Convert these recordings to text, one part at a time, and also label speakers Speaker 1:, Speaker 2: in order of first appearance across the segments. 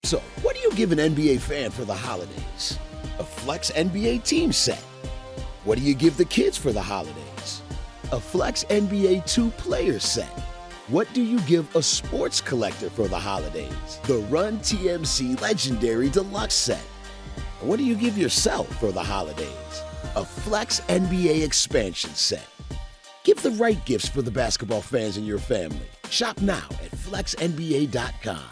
Speaker 1: So, what do you give an NBA fan for the holidays? A Flex NBA team set. What do you give the kids for the holidays? A Flex NBA 2-player set. What do you give a sports collector for the holidays? The Run TMC Legendary Deluxe set. What do you give yourself for the holidays? A Flex NBA expansion set. Give the right gifts for the basketball fans in your family. Shop now at flexnba.com.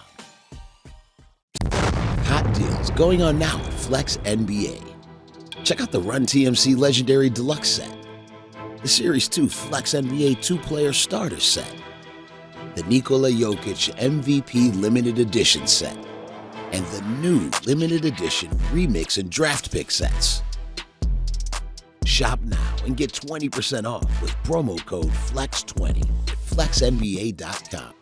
Speaker 1: Hot deals going on now at Flex NBA. Check out the Run TMC Legendary Deluxe set, the Series 2 Flex NBA 2-player starter set, the Nikola Jokic MVP Limited Edition set, and the new Limited Edition Remix and Draft Pick sets. Shop now and get 20% off with promo code FLEX20 at flexnba.com.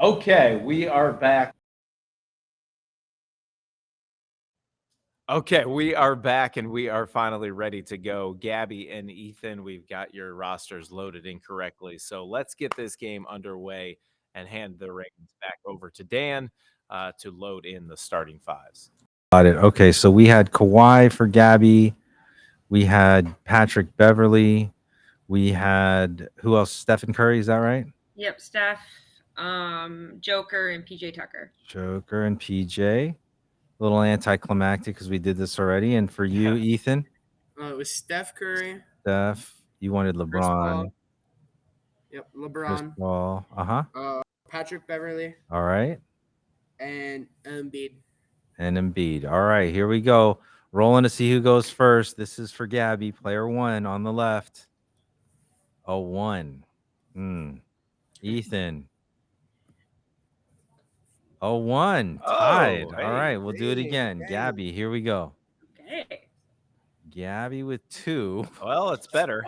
Speaker 2: Okay, we are back. Okay, we are back and we are finally ready to go. Gabby and Ethan, we've got your rosters loaded incorrectly. So let's get this game underway and hand the reins back over to Dan to load in the starting fives.
Speaker 3: Got it. Okay, so we had Kawhi for Gabby. We had Patrick Beverly. We had who else? Stephen Curry, is that right?
Speaker 4: Yep, Steph, Joker, and PJ Tucker.
Speaker 3: Joker and PJ. A little anticlimactic because we did this already. And for you, Ethan?
Speaker 5: It was Steph Curry.
Speaker 3: Steph. You wanted LeBron.
Speaker 5: Yep,
Speaker 3: Chris
Speaker 5: LeBron.
Speaker 3: Paul.
Speaker 5: Patrick Beverly.
Speaker 3: All right.
Speaker 5: And Embiid.
Speaker 3: And Embiid. All right, here we go. Rolling to see who goes first. This is for Gabby, player 1 on the left. A 1. Ethan. A 1. Tied.
Speaker 2: Oh, hey.
Speaker 3: All right, we'll do it again.
Speaker 5: Dang.
Speaker 3: Gabby, here we go.
Speaker 4: Okay.
Speaker 3: Gabby with 2.
Speaker 2: Well, it's better.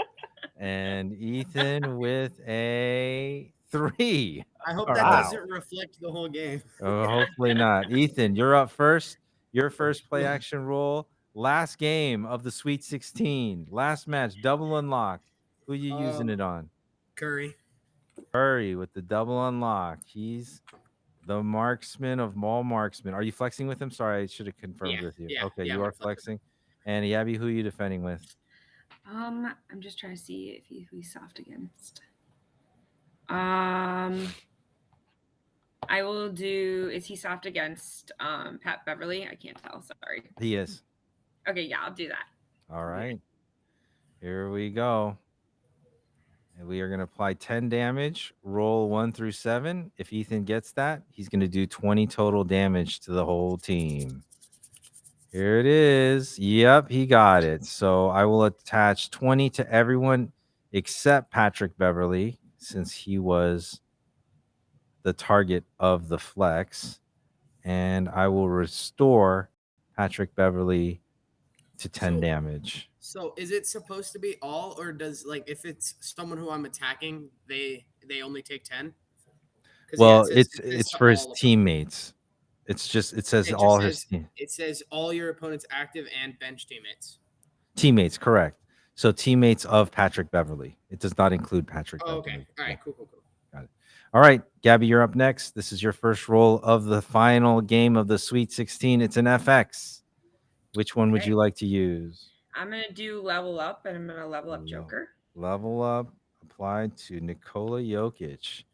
Speaker 3: And Ethan with a 3.
Speaker 5: I hope
Speaker 2: All
Speaker 5: that
Speaker 2: right.
Speaker 5: doesn't reflect the whole game.
Speaker 3: Oh, hopefully not. Ethan, you're up first. Your first play action role. Last game of the Sweet 16. Last match, double unlock. Who you using it on?
Speaker 5: Curry.
Speaker 3: Curry with the double unlock. He's the marksman of all marksmen. Are you flexing with him? Sorry, I should have confirmed with you. Okay, you are flexing. And Yabby, who are you defending with?
Speaker 4: I'm just trying to see if who he's soft against. I will do. Is he soft against Pat Beverly? I can't tell. Sorry.
Speaker 3: He is.
Speaker 4: Okay, yeah, I'll do that.
Speaker 3: All right. Here we go. And we are going to apply 10 damage. Roll 1 through 7. If Ethan gets that, he's going to do 20 total damage to the whole team. Here it is. Yep, he got it. So I will attach 20 to everyone except Patrick Beverly, since he was the target of the flex. And I will restore Patrick Beverly to 10 damage.
Speaker 5: So is it supposed to be all, or does, like, if it's someone who I'm attacking, they only take 10?
Speaker 3: Well, it's for his teammates. It's just it says all his team.
Speaker 5: It says all your opponent's active and bench teammates.
Speaker 3: Teammates, correct. So teammates of Patrick Beverly. It does not include Patrick Beverly.
Speaker 5: Okay. All right, cool.
Speaker 3: Got it. All right, Gabby, you're up next. This is your first roll of the final game of the Sweet 16. It's an FX. Which one would you like to use?
Speaker 4: I'm going to do level up, and I'm going to level up Joker.
Speaker 3: Level up applied to Nikola Jokic.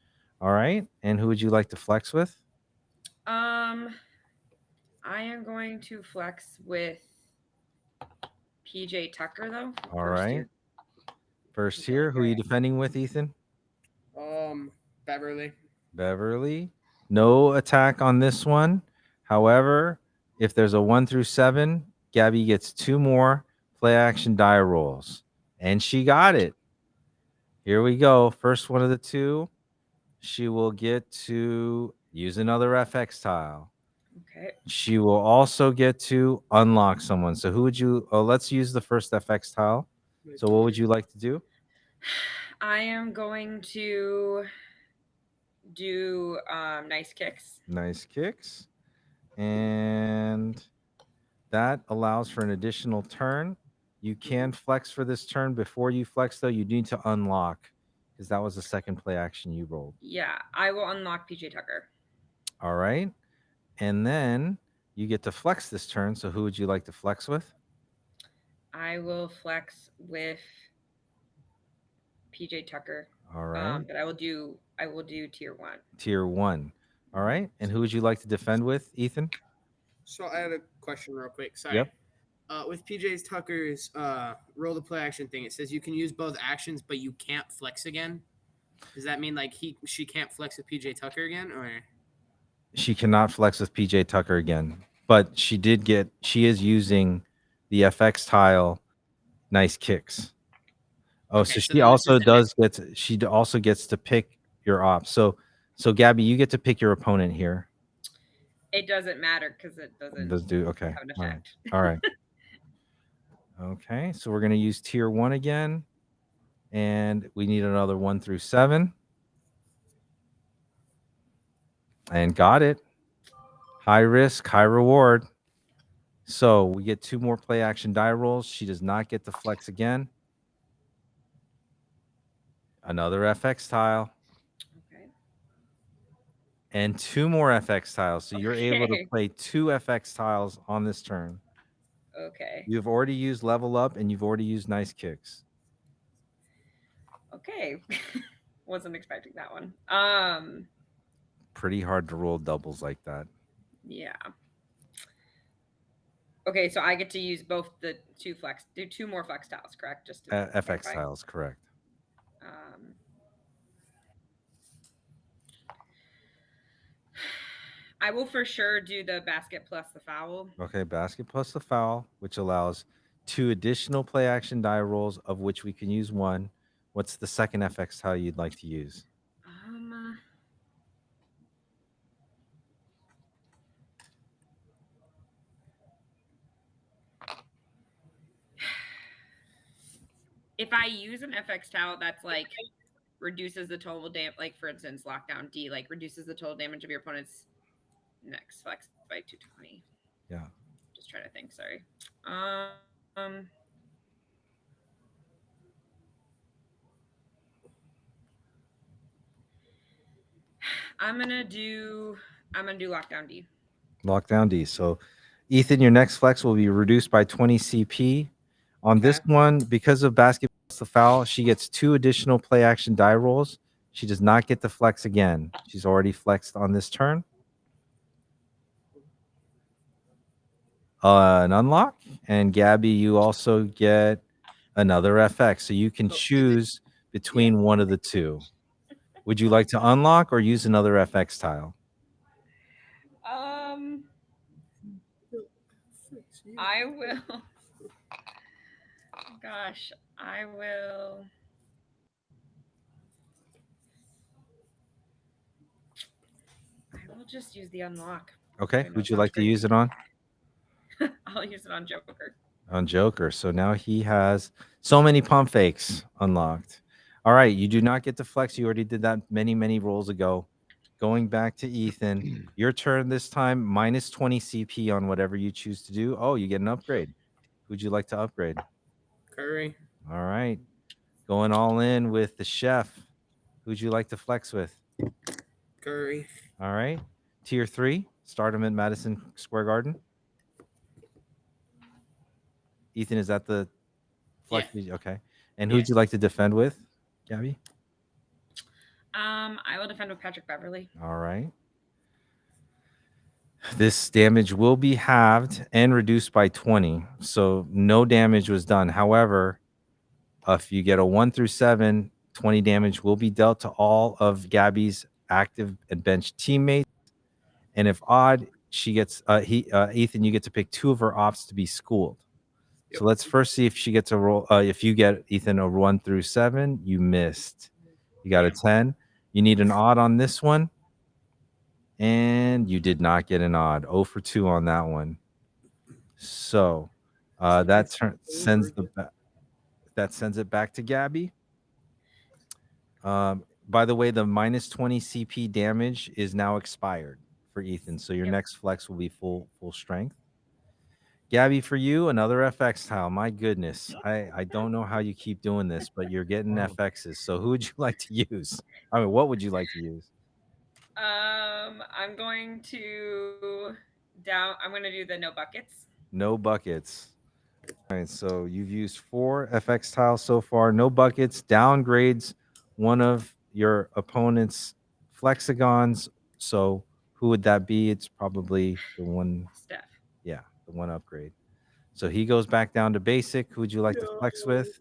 Speaker 3: All right. And who would you like to flex with?
Speaker 4: I am going to flex with PJ Tucker, though.
Speaker 3: All right. First here. Who are you defending with, Ethan?
Speaker 5: Beverly.
Speaker 3: Beverly. No attack on this one. However, if there's a 1 through 7, Gabby gets 2 more play action die rolls. And she got it. Here we go. First one of the 2. She will get to use another FX tile.
Speaker 4: Okay.
Speaker 3: She will also get to unlock someone. So who would you? Oh, let's use the first FX tile. So what would you like to do?
Speaker 4: I am going to do nice kicks.
Speaker 3: Nice kicks. And that allows for an additional turn. You can flex for this turn. Before you flex, though, you need to unlock because that was the second play action you rolled.
Speaker 4: Yeah, I will unlock PJ Tucker.
Speaker 3: All right. And then you get to flex this turn. So who would you like to flex with?
Speaker 4: I will flex with PJ Tucker.
Speaker 3: All right.
Speaker 4: But I will do tier 1.
Speaker 3: Tier 1. All right. And who would you like to defend with, Ethan?
Speaker 5: So I had a question real quick. Sorry.
Speaker 3: Yep.
Speaker 5: With PJ Tucker's roll the play action thing, it says you can use both actions, but you can't flex again. Does that mean like she can't flex with PJ Tucker again, or?
Speaker 3: She cannot flex with PJ Tucker again, but she is using the FX tile nice kicks. Oh,
Speaker 5: Okay,
Speaker 3: so
Speaker 5: so
Speaker 3: she
Speaker 5: then
Speaker 3: also
Speaker 5: this is
Speaker 3: she also gets to pick your op. So Gabby, you get to pick your opponent here.
Speaker 4: It doesn't matter because it doesn't
Speaker 3: Okay.
Speaker 4: have an
Speaker 3: All right.
Speaker 4: effect.
Speaker 3: All right. Okay, so we're going to use tier 1 again, and we need another 1 through 7. And got it. High risk, high reward. So we get 2 more play action die rolls. She does not get to flex again. Another FX tile.
Speaker 4: Okay.
Speaker 3: And 2 more FX tiles. So you're able to
Speaker 4: Okay.
Speaker 3: play 2 FX tiles on this turn.
Speaker 4: Okay.
Speaker 3: You've already used level up and you've already used nice kicks.
Speaker 4: Okay. Wasn't expecting that one.
Speaker 3: Pretty hard to roll doubles like that.
Speaker 4: Yeah. Okay, so I get to use both the 2 more flex tiles, correct? Just to
Speaker 3: FX
Speaker 4: clarify.
Speaker 3: tiles, correct.
Speaker 4: I will for sure do the basket plus the foul.
Speaker 3: Okay, basket plus the foul, which allows 2 additional play action die rolls, of which we can use 1. What's the second FX tile you'd like to use?
Speaker 4: If I use an FX tile that's like reduces the total damage, like for instance, lockdown D, like reduces the total damage of your opponent's next flex by 220.
Speaker 3: Yeah.
Speaker 4: Just trying to think. Sorry. I'm gonna do lockdown D.
Speaker 3: Lockdown D. So, Ethan, your next flex will be reduced by 20 CP. On this one, because of basket plus the foul, she gets 2 additional play action die rolls. She does not get to flex again. She's already flexed on this turn. An unlock. And Gabby, you also get another FX. So you can choose between one of the 2. Would you like to unlock or use another FX tile?
Speaker 4: I will. Gosh, I will. I will just use the unlock.
Speaker 3: Okay. Would you like to use it on?
Speaker 4: I'll use it on Joker.
Speaker 3: On Joker. So now he has so many pump fakes unlocked. All right. You do not get to flex. You already did that many, many rolls ago. Going back to Ethan, your turn this time, minus 20 CP on whatever you choose to do. Oh, you get an upgrade. Who'd you like to upgrade?
Speaker 5: Curry.
Speaker 3: All right. Going all in with the chef. Who'd you like to flex with?
Speaker 5: Curry.
Speaker 3: All right. Tier 3, start him at Madison Square Garden. Ethan, is that the flex?
Speaker 5: Yeah.
Speaker 3: Okay. And who'd you like to defend with, Gabby?
Speaker 4: I will defend with Patrick Beverly.
Speaker 3: All right. This damage will be halved and reduced by 20. So no damage was done. However, if you get a 1 through 7, 20 damage will be dealt to all of Gabby's active and bench teammates. And if odd, she gets Ethan, you get to pick 2 of her ops to be schooled. Yep. So let's first see if she gets a roll. If you get, Ethan, a 1 through 7, you missed. You got a 10. You need an odd on this one. And you did not get an odd. 0 for 2 on that one. So that sends it back to Gabby. By the way, the minus 20 CP damage is now expired for Ethan. So your
Speaker 4: Yep.
Speaker 3: next flex will be full strength. Gabby, for you, another FX tile. My goodness. I don't know how you keep doing this, but you're getting FXs. So who would you like to use? I mean, what would you like to use?
Speaker 4: I'm going to do the no buckets.
Speaker 3: No buckets. All right, so you've used 4 FX tiles so far. No buckets. Downgrades one of your opponent's flexagons. So who would that be? It's probably the one.
Speaker 4: Steph.
Speaker 3: Yeah, the one upgrade. So he goes back down to basic. Who would you like to flex with?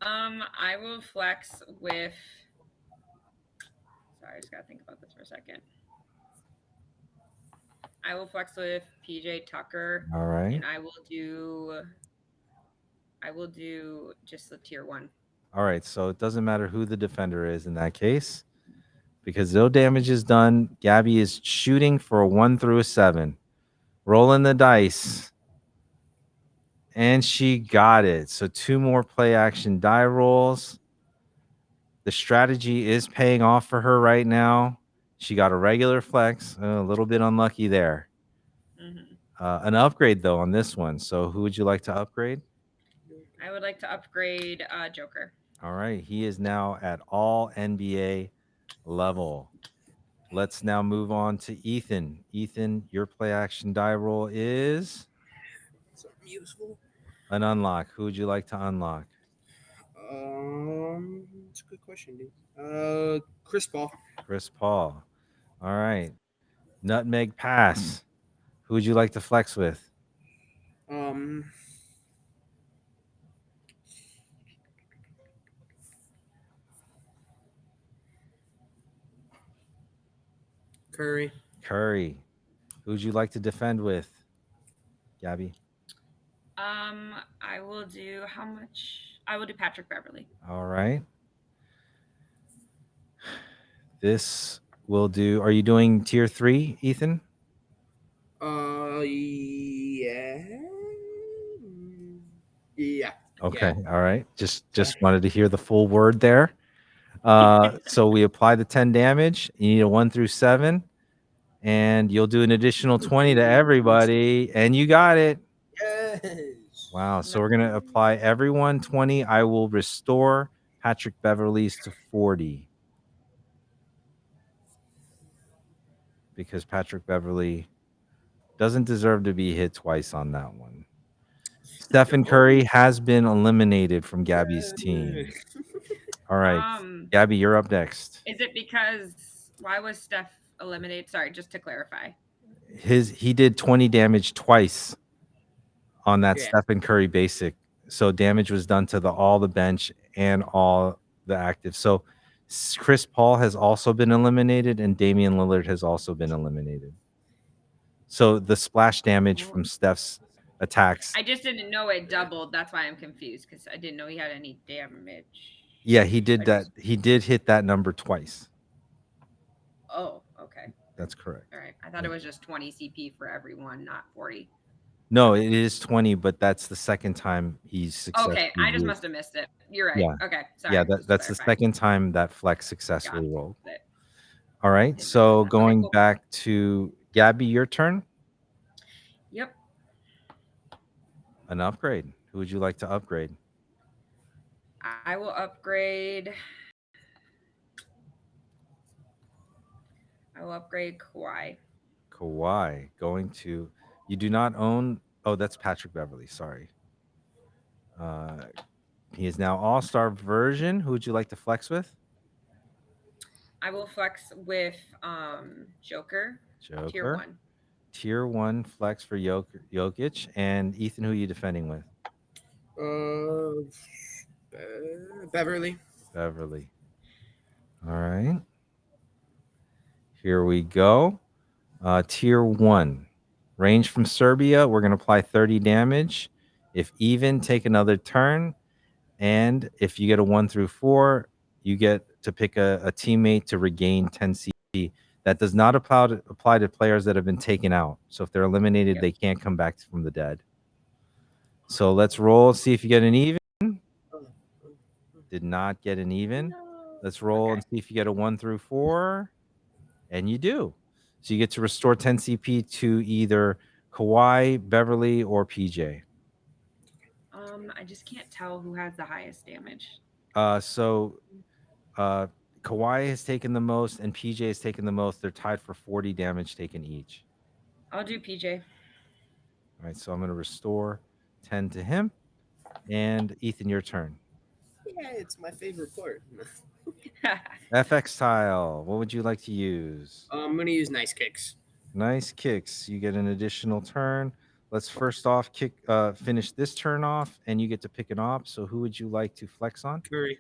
Speaker 4: I will flex with. Sorry, I just gotta think about this for a second. I will flex with PJ Tucker.
Speaker 3: All right.
Speaker 4: And I will do just the tier 1.
Speaker 3: All right. So it doesn't matter who the defender is in that case, because no damage is done. Gabby is shooting for a 1 through a 7. Rolling the dice. And she got it. So 2 more play action die rolls. The strategy is paying off for her right now. She got a regular flex. A little bit unlucky there.
Speaker 4: Mm-hmm.
Speaker 3: An upgrade, though, on this one. So who would you like to upgrade?
Speaker 4: I would like to upgrade Joker.
Speaker 3: All right. He is now at all NBA level. Let's now move on to Ethan. Ethan, your play action die roll is
Speaker 5: Something useful.
Speaker 3: an unlock. Who would you like to unlock?
Speaker 5: That's a good question, dude. Chris Paul.
Speaker 3: Chris Paul. All right. Nutmeg pass. Who would you like to flex with?
Speaker 5: Curry.
Speaker 3: Curry. Who would you like to defend with? Gabby.
Speaker 4: I will do how much? I will do Patrick Beverly.
Speaker 3: All right. This will do. Are you doing tier 3, Ethan?
Speaker 5: Yeah. Yeah.
Speaker 3: Okay.
Speaker 5: Yeah.
Speaker 3: All right. Just wanted to hear the full word there. So we apply the 10 damage. You need a 1 through 7, and you'll do an additional 20 to everybody, and you got it.
Speaker 5: Yes.
Speaker 3: Wow. So we're gonna apply everyone 20. I will restore Patrick Beverly's to 40. Because Patrick Beverly doesn't deserve to be hit twice on that one. Stephen Curry has been eliminated from Gabby's team. All right. Gabby, you're up next.
Speaker 4: Is it because why was Steph eliminated? Sorry, just to clarify.
Speaker 3: He did 20 damage twice on that Stephen Curry basic. So damage was done to all the bench and all the active. So Chris Paul has also been eliminated, and Damian Lillard has also been eliminated. So the splash damage from Steph's attacks.
Speaker 4: I just didn't know it doubled. That's why I'm confused, because I didn't know he had any damage.
Speaker 3: Yeah, he did that. He did hit that number twice.
Speaker 4: Oh, okay.
Speaker 3: That's correct.
Speaker 4: All right. I thought it was just 20 CP for everyone, not 40.
Speaker 3: No, it is 20, but that's the second time he's successful.
Speaker 4: Okay, I just must have missed it. You're right.
Speaker 3: Yeah.
Speaker 4: Okay, sorry.
Speaker 3: Yeah, that's the second time that flex successfully rolled.
Speaker 4: It.
Speaker 3: All right, so going back to Gabby, your turn.
Speaker 4: Yep.
Speaker 3: An upgrade. Who would you like to upgrade?
Speaker 4: I will upgrade. I will upgrade Kawhi.
Speaker 3: Kawhi. Going to. You do not own. Oh, that's Patrick Beverly. Sorry. He is now all-star version. Who would you like to flex with?
Speaker 4: I will flex with Joker. Tier 1.
Speaker 3: Tier 1 flex for Jokic. And Ethan, who are you defending with?
Speaker 5: Beverly.
Speaker 3: Beverly. All right. Here we go. Tier 1. Range from Serbia. We're going to apply 30 damage. If even, take another turn. And if you get a 1 through 4, you get to pick a teammate to regain 10 CP. That does not apply to players that have been taken out. So if they're eliminated, they can't come back from the dead. So let's roll, see if you get an even. Did not get an even. Let's roll and see if you get a 1 through 4. And you do. So you get to restore 10 CP to either Kawhi, Beverly, or PJ.
Speaker 4: I just can't tell who has the highest damage.
Speaker 3: So Kawhi has taken the most and PJ has taken the most. They're tied for 40 damage taken each.
Speaker 4: I'll do PJ.
Speaker 3: All right, so I'm going to restore 10 to him. And Ethan, your turn.
Speaker 5: Yeah, it's my favorite part.
Speaker 3: FX tile. What would you like to use?
Speaker 5: I'm gonna use nice kicks.
Speaker 3: Nice kicks. You get an additional turn. Let's first off finish this turn off, and you get to pick an op. So who would you like to flex on?
Speaker 5: Curry.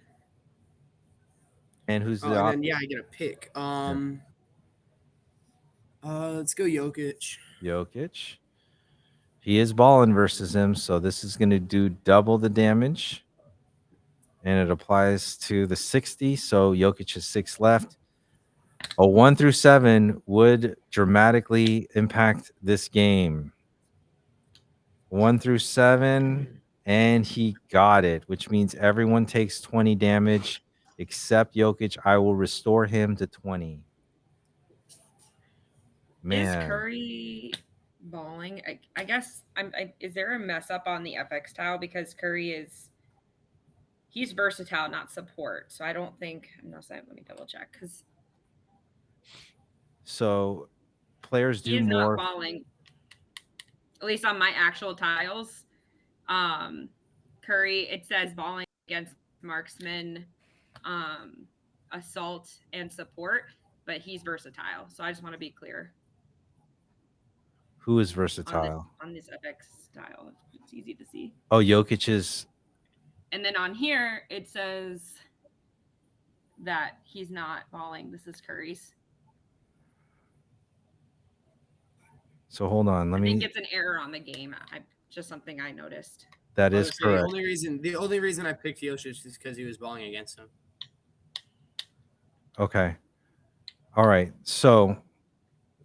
Speaker 3: And who's the
Speaker 5: and
Speaker 3: op?
Speaker 5: then I get a pick. Let's go Jokic.
Speaker 3: Jokic. He is balling versus him, so this is going to do double the damage. And it applies to the 60, so Jokic has 6 left. A 1 through 7 would dramatically impact this game. 1 through 7, and he got it, which means everyone takes 20 damage except Jokic. I will restore him to 20. Man.
Speaker 4: Is Curry balling? I guess is there a mess up on the FX tile because Curry he's versatile, not support. So I don't think let me double check because
Speaker 3: so players do
Speaker 4: he's
Speaker 3: more.
Speaker 4: not balling. At least on my actual tiles, Curry, it says balling against marksman, assault, and support, but he's versatile. So I just want to be clear.
Speaker 3: Who is versatile?
Speaker 4: On this FX tile, it's easy to see.
Speaker 3: Oh, Jokic is.
Speaker 4: And then on here, it says that he's not balling. This is Curry's.
Speaker 3: So hold on.
Speaker 4: I think it's an error on the game. Just something I noticed.
Speaker 3: That is correct.
Speaker 5: The only reason I picked Jokic is because he was balling against him.
Speaker 3: Okay. All right. So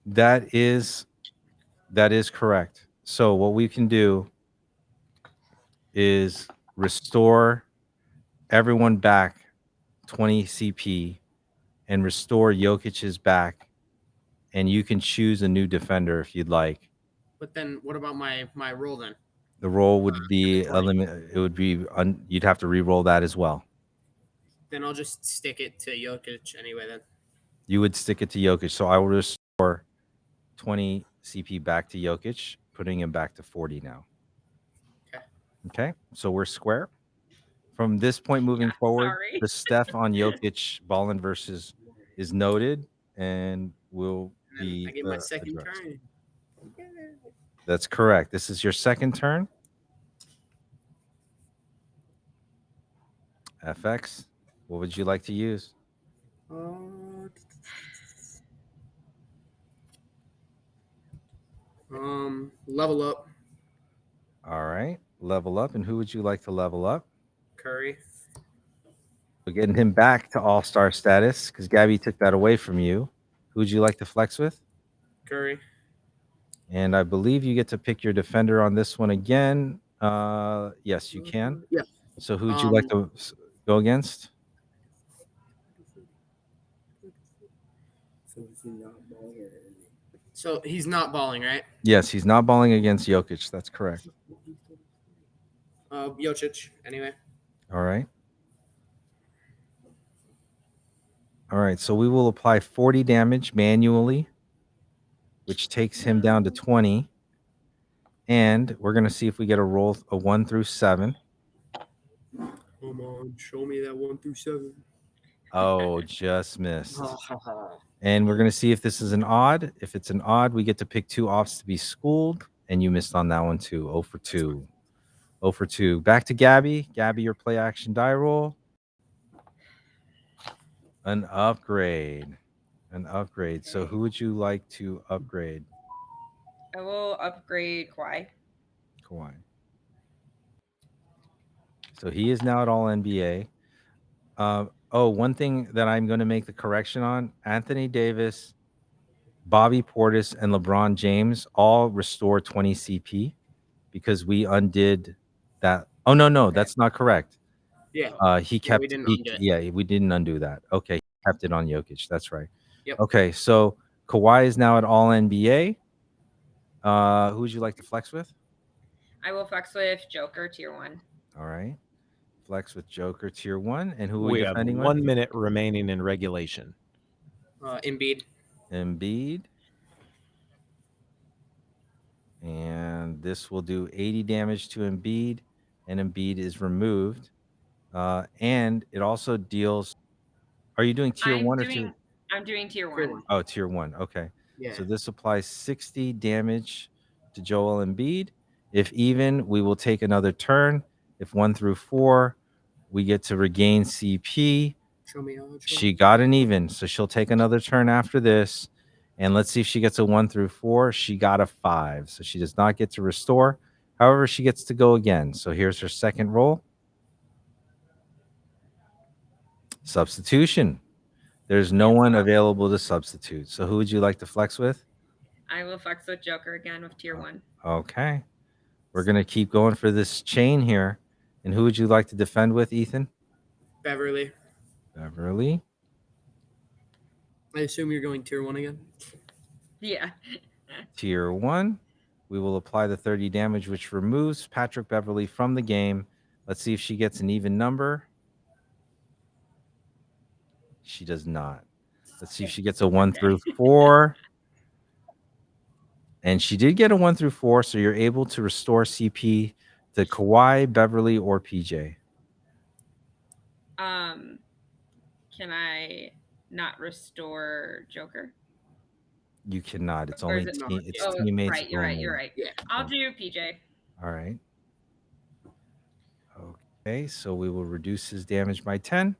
Speaker 3: that is correct. So what we can do is restore everyone back 20 CP and restore Jokic's back, and you can choose a new defender if you'd like.
Speaker 5: But then what about my roll then?
Speaker 3: The roll would be you'd have to re-roll that as well.
Speaker 5: Then I'll just stick it to Jokic anyway then.
Speaker 3: You would stick it to Jokic. So I will restore 20 CP back to Jokic, putting him back to 40 now. Okay. So we're square. From this point moving forward, the Steph on Jokic ballin versus is noted and will be.
Speaker 5: I get my second turn.
Speaker 3: That's correct. This is your second turn. FX, what would you like to use?
Speaker 5: Level up.
Speaker 3: All right, level up. And who would you like to level up?
Speaker 5: Curry.
Speaker 3: We're getting him back to all-star status because Gabby took that away from you. Who would you like to flex with?
Speaker 5: Curry.
Speaker 3: And I believe you get to pick your defender on this one again. Yes, you can.
Speaker 5: Yeah.
Speaker 3: So who would you like to go against?
Speaker 5: So he's not balling, right?
Speaker 3: Yes, he's not balling against Jokic. That's correct.
Speaker 5: Jokic, anyway.
Speaker 3: All right. All right, so we will apply 40 damage manually, which takes him down to 20. And we're going to see if we get a roll of 1 through 7.
Speaker 5: Come on, show me that 1 through 7.
Speaker 3: Oh, just missed. And we're going to see if this is an odd. If it's an odd, we get to pick 2 offs to be schooled. And you missed on that one too. 0 for 2. 0 for 2. Back to Gabby. Gabby, your play action die roll. An upgrade. An upgrade. So who would you like to upgrade?
Speaker 4: I will upgrade Kawhi.
Speaker 3: Kawhi. So he is now at all NBA. Oh, one thing that I'm going to make the correction on: Anthony Davis, Bobby Portis, and LeBron James all restore 20 CP because we undid that. Oh no, that's not correct.
Speaker 5: Yeah.
Speaker 3: He
Speaker 5: Yeah,
Speaker 3: kept.
Speaker 5: we didn't
Speaker 3: he,
Speaker 5: undo it.
Speaker 3: yeah, we didn't undo that. Okay, he kept it on Jokic. That's right.
Speaker 5: Yep.
Speaker 3: Okay, so Kawhi is now at All NBA. Who would you like to flex with?
Speaker 4: I will flex with Joker tier 1.
Speaker 3: All right, flex with Joker tier 1, and who are
Speaker 2: We
Speaker 3: we
Speaker 2: have
Speaker 3: defending
Speaker 2: 1
Speaker 3: with?
Speaker 2: minute remaining in regulation.
Speaker 5: Embiid.
Speaker 3: Embiid. And this will do 80 damage to Embiid, and Embiid is removed. And it also deals. Are you doing tier 1 or tier?
Speaker 4: I'm doing tier
Speaker 5: Tier
Speaker 4: 1.
Speaker 5: one.
Speaker 3: Oh, tier 1. Okay.
Speaker 5: Yeah.
Speaker 3: So this applies 60 damage to Joel Embiid. If even, we will take another turn. If 1 through 4, we get to regain CP.
Speaker 5: Show me all.
Speaker 3: She got an even, so she'll take another turn after this. And let's see if she gets a 1 through 4. She got a 5, so she does not get to restore. However, she gets to go again. So here's her second roll. Substitution. There's no one available to substitute. So who would you like to flex with?
Speaker 4: I will flex with Joker again with tier 1.
Speaker 3: Okay. We're going to keep going for this chain here. And who would you like to defend with, Ethan?
Speaker 5: Beverly.
Speaker 3: Beverly.
Speaker 5: I assume you're going tier 1 again.
Speaker 4: Yeah.
Speaker 3: Tier 1. We will apply the 30 damage, which removes Patrick Beverly from the game. Let's see if she gets an even number. She does not. Let's see if she gets a 1 through 4. And she did get a 1 through 4, so you're able to restore CP to Kawhi, Beverly, or PJ.
Speaker 4: Can I not restore Joker?
Speaker 3: You cannot. It's
Speaker 4: Or
Speaker 3: only
Speaker 4: is it-
Speaker 3: teammates.
Speaker 4: Right, you're
Speaker 3: only.
Speaker 4: right.
Speaker 5: Yeah.
Speaker 4: I'll do PJ.
Speaker 3: All right. Okay, so we will reduce his damage by 10.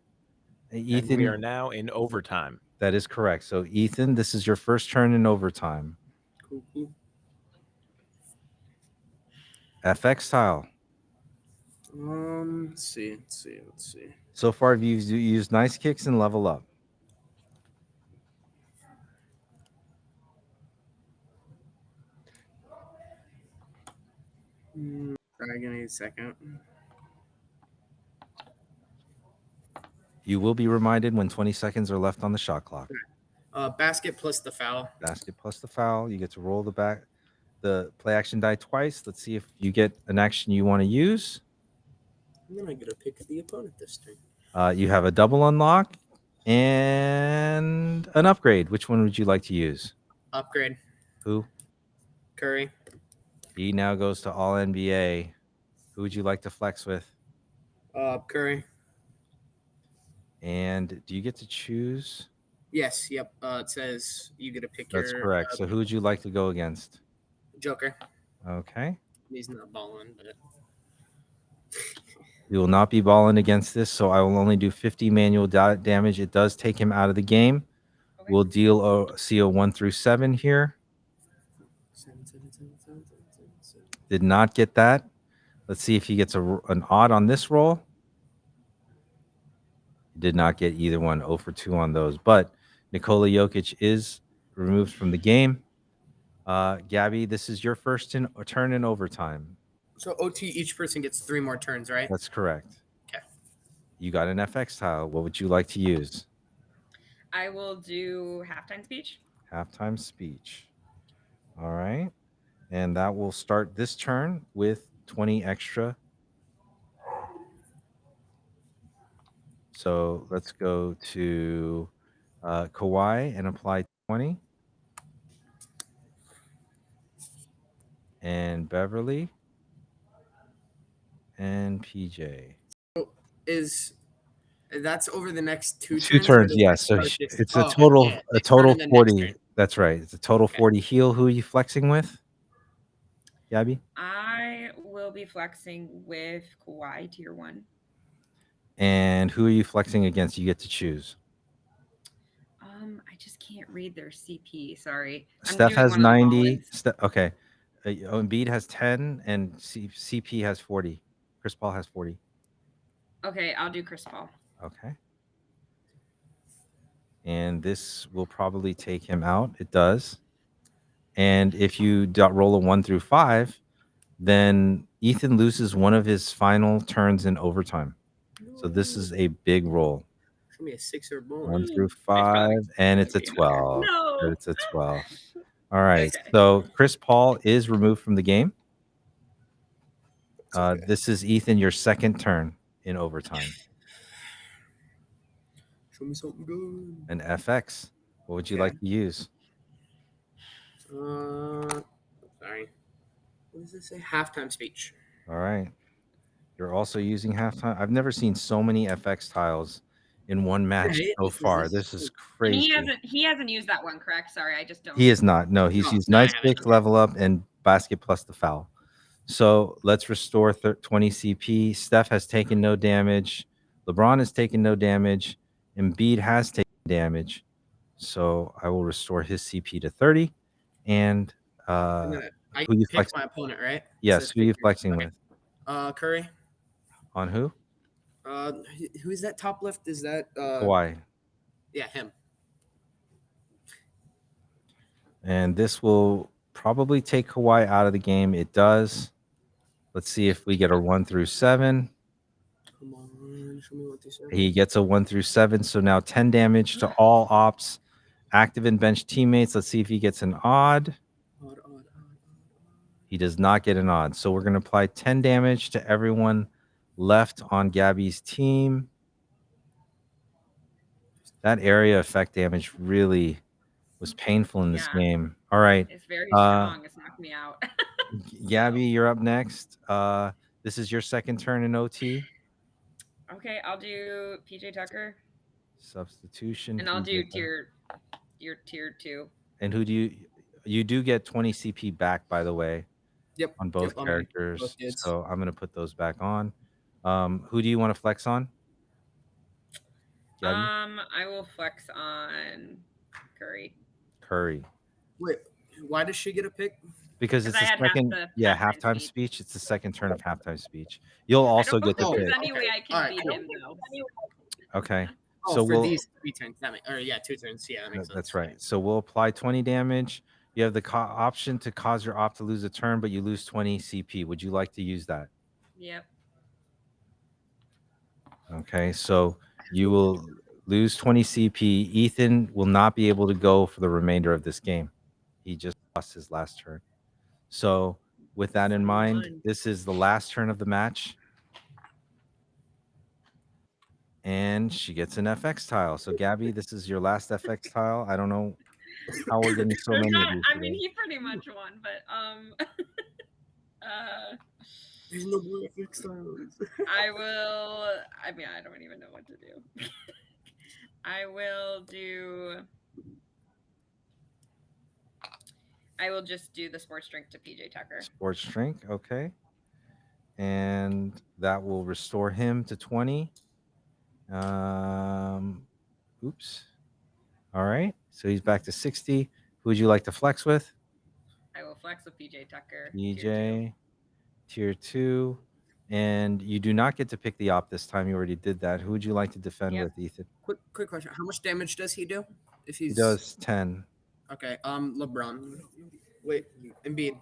Speaker 3: Ethan,
Speaker 2: And we are now in overtime.
Speaker 3: that is correct. So Ethan, this is your first turn in overtime.
Speaker 5: Cool.
Speaker 3: FX tile.
Speaker 5: Let's see.
Speaker 3: So far, you've used nice kicks and level up.
Speaker 5: Give me a second.
Speaker 3: You will be reminded when 20 seconds are left on the shot clock.
Speaker 5: Basket plus the foul.
Speaker 3: Basket plus the foul. You get to roll the play action die twice. Let's see if you get an action you want to use.
Speaker 5: And then I gotta pick the opponent this turn.
Speaker 3: You have a double unlock and an upgrade. Which one would you like to use?
Speaker 5: Upgrade.
Speaker 3: Who?
Speaker 5: Curry.
Speaker 3: He now goes to All NBA. Who would you like to flex with?
Speaker 5: Curry.
Speaker 3: And do you get to choose?
Speaker 5: Yes. Yep. It says you get to pick
Speaker 3: That's
Speaker 5: your.
Speaker 3: correct. So who would you like to go against?
Speaker 5: Joker.
Speaker 3: Okay.
Speaker 5: He's not balling, but.
Speaker 3: We will not be balling against this, so I will only do 50 manual damage. It does take him out of the game.
Speaker 4: Okay.
Speaker 3: We'll deal CO 1 through 7 here. Did not get that. Let's see if he gets an odd on this roll. Did not get either one. 0 for 2 on those. But Nikola Jokic is removed from the game. Gabby, this is your first turn in overtime.
Speaker 5: So OT, each person gets 3 more turns, right?
Speaker 3: That's correct.
Speaker 5: Okay.
Speaker 3: You got an FX tile. What would you like to use?
Speaker 4: I will do halftime speech.
Speaker 3: Halftime speech. All right. And that will start this turn with 20 extra. So let's go to Kawhi and apply 20. And Beverly. And PJ.
Speaker 5: That's over the next 2
Speaker 3: Two
Speaker 5: turns? or
Speaker 3: turns,
Speaker 5: does
Speaker 3: yeah.
Speaker 5: that
Speaker 3: So
Speaker 5: start this-
Speaker 3: it's a
Speaker 5: Oh, okay,
Speaker 3: total
Speaker 5: yeah,
Speaker 3: a
Speaker 5: they
Speaker 3: total
Speaker 5: start in the next
Speaker 3: 40.
Speaker 5: turn.
Speaker 3: That's right. It's a total
Speaker 5: Okay.
Speaker 3: 40 heal. Who are you flexing with? Gabby?
Speaker 4: I will be flexing with Kawhi tier 1.
Speaker 3: And who are you flexing against? You get to choose.
Speaker 4: I just can't read their CP. Sorry. I'm
Speaker 3: Steph
Speaker 4: doing
Speaker 3: has
Speaker 4: one of the
Speaker 3: 90.
Speaker 4: Mullins.
Speaker 3: Okay. Embiid has 10 and CP has 40. Chris Paul has 40.
Speaker 4: Okay, I'll do Chris Paul.
Speaker 3: Okay. And this will probably take him out. It does. And if you roll a 1 through 5, then Ethan loses one of his final turns in overtime. So this is a big roll.
Speaker 5: Show me a 6 or more.
Speaker 3: 1 through
Speaker 4: probably
Speaker 3: 5, and it's a
Speaker 4: be another.
Speaker 3: 12.
Speaker 4: No.
Speaker 3: It's a 12. All right.
Speaker 4: Okay.
Speaker 3: So Chris Paul is removed from the game.
Speaker 1: okay.
Speaker 3: This is Ethan, your second turn in overtime.
Speaker 5: Show me something good.
Speaker 3: An FX. What would you
Speaker 5: Okay.
Speaker 3: like to use?
Speaker 5: Sorry. What does this say? Halftime speech.
Speaker 3: All right. You're also using halftime. I've never seen so many FX tiles in one match
Speaker 5: Right?
Speaker 3: so
Speaker 5: This is-
Speaker 3: far.
Speaker 5: this
Speaker 3: This
Speaker 5: is
Speaker 3: is
Speaker 4: And
Speaker 3: crazy.
Speaker 4: he hasn't used that one, correct? Sorry, I just don't.
Speaker 3: He is not. No, he's
Speaker 5: No,
Speaker 3: used
Speaker 5: no, I
Speaker 3: nice
Speaker 5: haven't.
Speaker 3: pick, level up, and basket plus the foul. So let's restore 20 CP. Steph has taken no damage. LeBron has taken no damage. Embiid has taken damage. So I will restore his CP to 30. And
Speaker 5: And then I
Speaker 3: who you
Speaker 5: pick
Speaker 3: flexing?
Speaker 5: my opponent, right?
Speaker 3: Yes,
Speaker 5: Says
Speaker 3: who are you
Speaker 5: pick your-
Speaker 3: flexing
Speaker 5: okay.
Speaker 3: with?
Speaker 5: Curry.
Speaker 3: On who?
Speaker 5: Who is that top left? Is that
Speaker 3: Kawhi.
Speaker 5: Yeah, him.
Speaker 3: And this will probably take Kawhi out of the game. It does. Let's see if we get a 1 through 7.
Speaker 5: Come on, show me what they say.
Speaker 3: He gets a 1 through 7. So now 10 damage to all ops, active and bench teammates. Let's see if he gets an odd.
Speaker 5: Odd.
Speaker 3: He does not get an odd. So we're going to apply 10 damage to everyone left on Gabby's team. That area effect damage really was painful in this
Speaker 4: Yeah.
Speaker 3: game. All right.
Speaker 4: It's very strong. It's knocked me out.
Speaker 3: Gabby, you're up next. This is your second turn in OT.
Speaker 4: Okay, I'll do PJ Tucker,
Speaker 3: Substitution.
Speaker 4: and I'll do
Speaker 3: PJ.
Speaker 4: tier 2.
Speaker 3: And who do you do get 20 CP back, by the way,
Speaker 5: Yep.
Speaker 3: on both
Speaker 5: yep,
Speaker 3: characters.
Speaker 5: both dudes.
Speaker 3: So I'm going to put those back on. Who do you want to flex on? Gabby?
Speaker 4: I will flex on Curry.
Speaker 3: Curry.
Speaker 5: Wait, why does she get a pick?
Speaker 3: Because it's
Speaker 4: I
Speaker 3: the
Speaker 4: had
Speaker 3: second,
Speaker 4: halftime
Speaker 3: halftime
Speaker 4: speech.
Speaker 3: speech. It's the second turn of halftime speech. You'll also get the
Speaker 5: know if
Speaker 3: pick.
Speaker 5: there's
Speaker 4: any way I can
Speaker 5: Alright,
Speaker 4: beat
Speaker 5: cool.
Speaker 4: him though.
Speaker 3: Okay.
Speaker 5: Oh,
Speaker 3: So
Speaker 5: for
Speaker 3: we'll,
Speaker 5: these 3 turns. Or 2 turns. Yeah, that makes sense.
Speaker 3: that's right. So we'll apply 20 damage. You have the option to cause your op to lose a turn, but you lose 20 CP. Would you like to use that?
Speaker 4: Yep.
Speaker 3: Okay. So you will lose 20 CP. Ethan will not be able to go for the remainder of this game. He just lost his last turn. So with that in mind, this is the last turn of the match. And she gets an FX tile. So Gabby, this is your last FX tile. I don't know how we're getting so many of these
Speaker 4: I mean,
Speaker 3: today.
Speaker 4: he pretty much won, but
Speaker 5: There's no more FX tiles.
Speaker 4: I will. I mean, I don't even know what to do. I will just do the sports drink to PJ Tucker.
Speaker 3: Sports drink, okay. And that will restore him to 20. Oops. All right. So he's back to 60. Who would you like to flex with?
Speaker 4: I will flex with PJ Tucker.
Speaker 3: PJ, tier 2. And you do not get to pick the op this time. You already did that. Who would you like to defend
Speaker 4: Yep.
Speaker 3: with, Ethan?
Speaker 5: Quick question. How much damage does he do? If
Speaker 3: He
Speaker 5: he's
Speaker 3: does 10.
Speaker 5: Okay. LeBron. Wait, Embiid.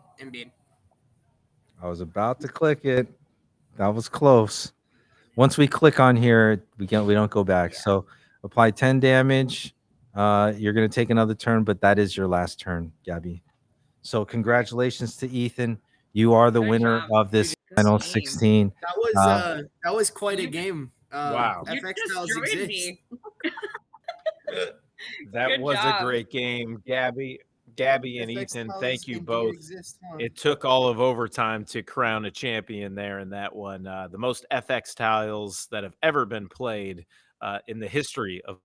Speaker 3: I was about to click it. That was close. Once we click on here, we don't go back.
Speaker 4: Yeah.
Speaker 3: So apply 10 damage. You're going to take another turn, but that is your last turn, Gabby. So congratulations to Ethan. You are the
Speaker 4: Good
Speaker 3: winner
Speaker 4: job.
Speaker 3: of this
Speaker 4: Good
Speaker 3: final
Speaker 4: game.
Speaker 3: 16.
Speaker 5: That was quite a
Speaker 4: You-
Speaker 5: game.
Speaker 2: Wow.
Speaker 4: You
Speaker 5: FX tiles
Speaker 4: destroyed
Speaker 5: exist.
Speaker 4: me.
Speaker 2: That
Speaker 4: Good
Speaker 2: was
Speaker 4: job.
Speaker 2: a great game, Gabby and
Speaker 5: FX
Speaker 2: Ethan.
Speaker 5: tiles
Speaker 2: Thank you
Speaker 5: indeed
Speaker 2: both.
Speaker 5: exist, huh?
Speaker 2: It took all of overtime to crown a champion there in that one. The most FX tiles that have ever been played in the history of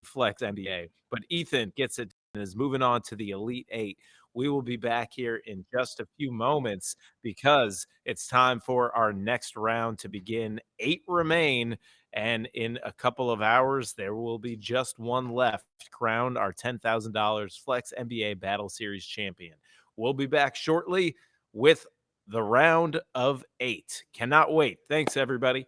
Speaker 2: Flex NBA. But Ethan gets it and is moving on to the Elite Eight. We will be back here in just a few moments because it's time for our next round to begin. 8 remain. And in a couple of hours, there will be just one left to crown our $10,000 Flex NBA Battle Series champion. We'll be back shortly with the round of 8. Cannot wait. Thanks, everybody.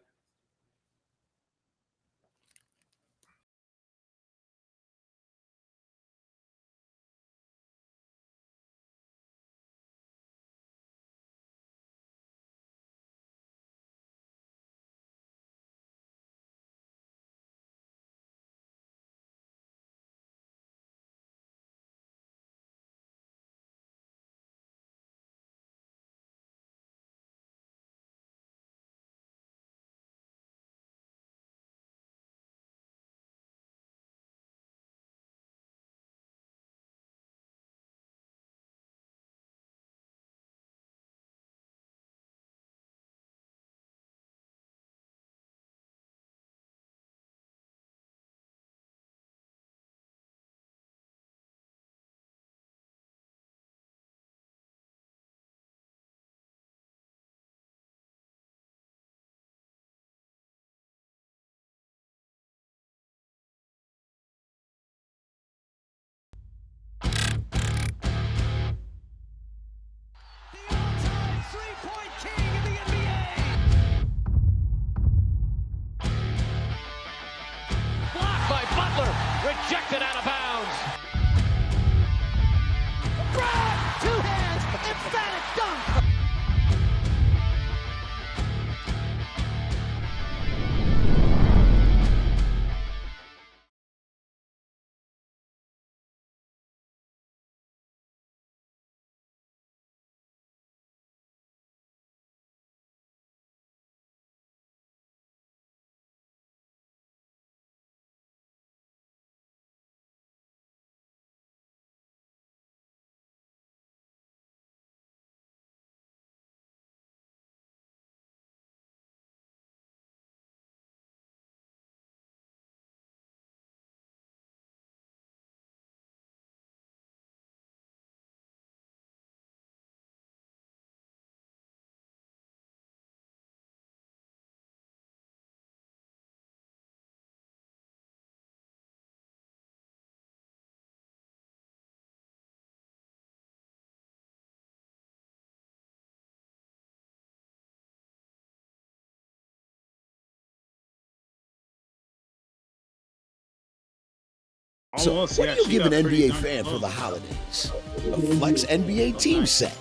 Speaker 1: So,
Speaker 6: Almost,
Speaker 1: what
Speaker 6: yeah,
Speaker 1: do you
Speaker 6: she
Speaker 1: give an
Speaker 6: got pretty
Speaker 1: NBA
Speaker 6: darn
Speaker 1: fan for
Speaker 6: close.
Speaker 1: the holidays? A Flex NBA team set.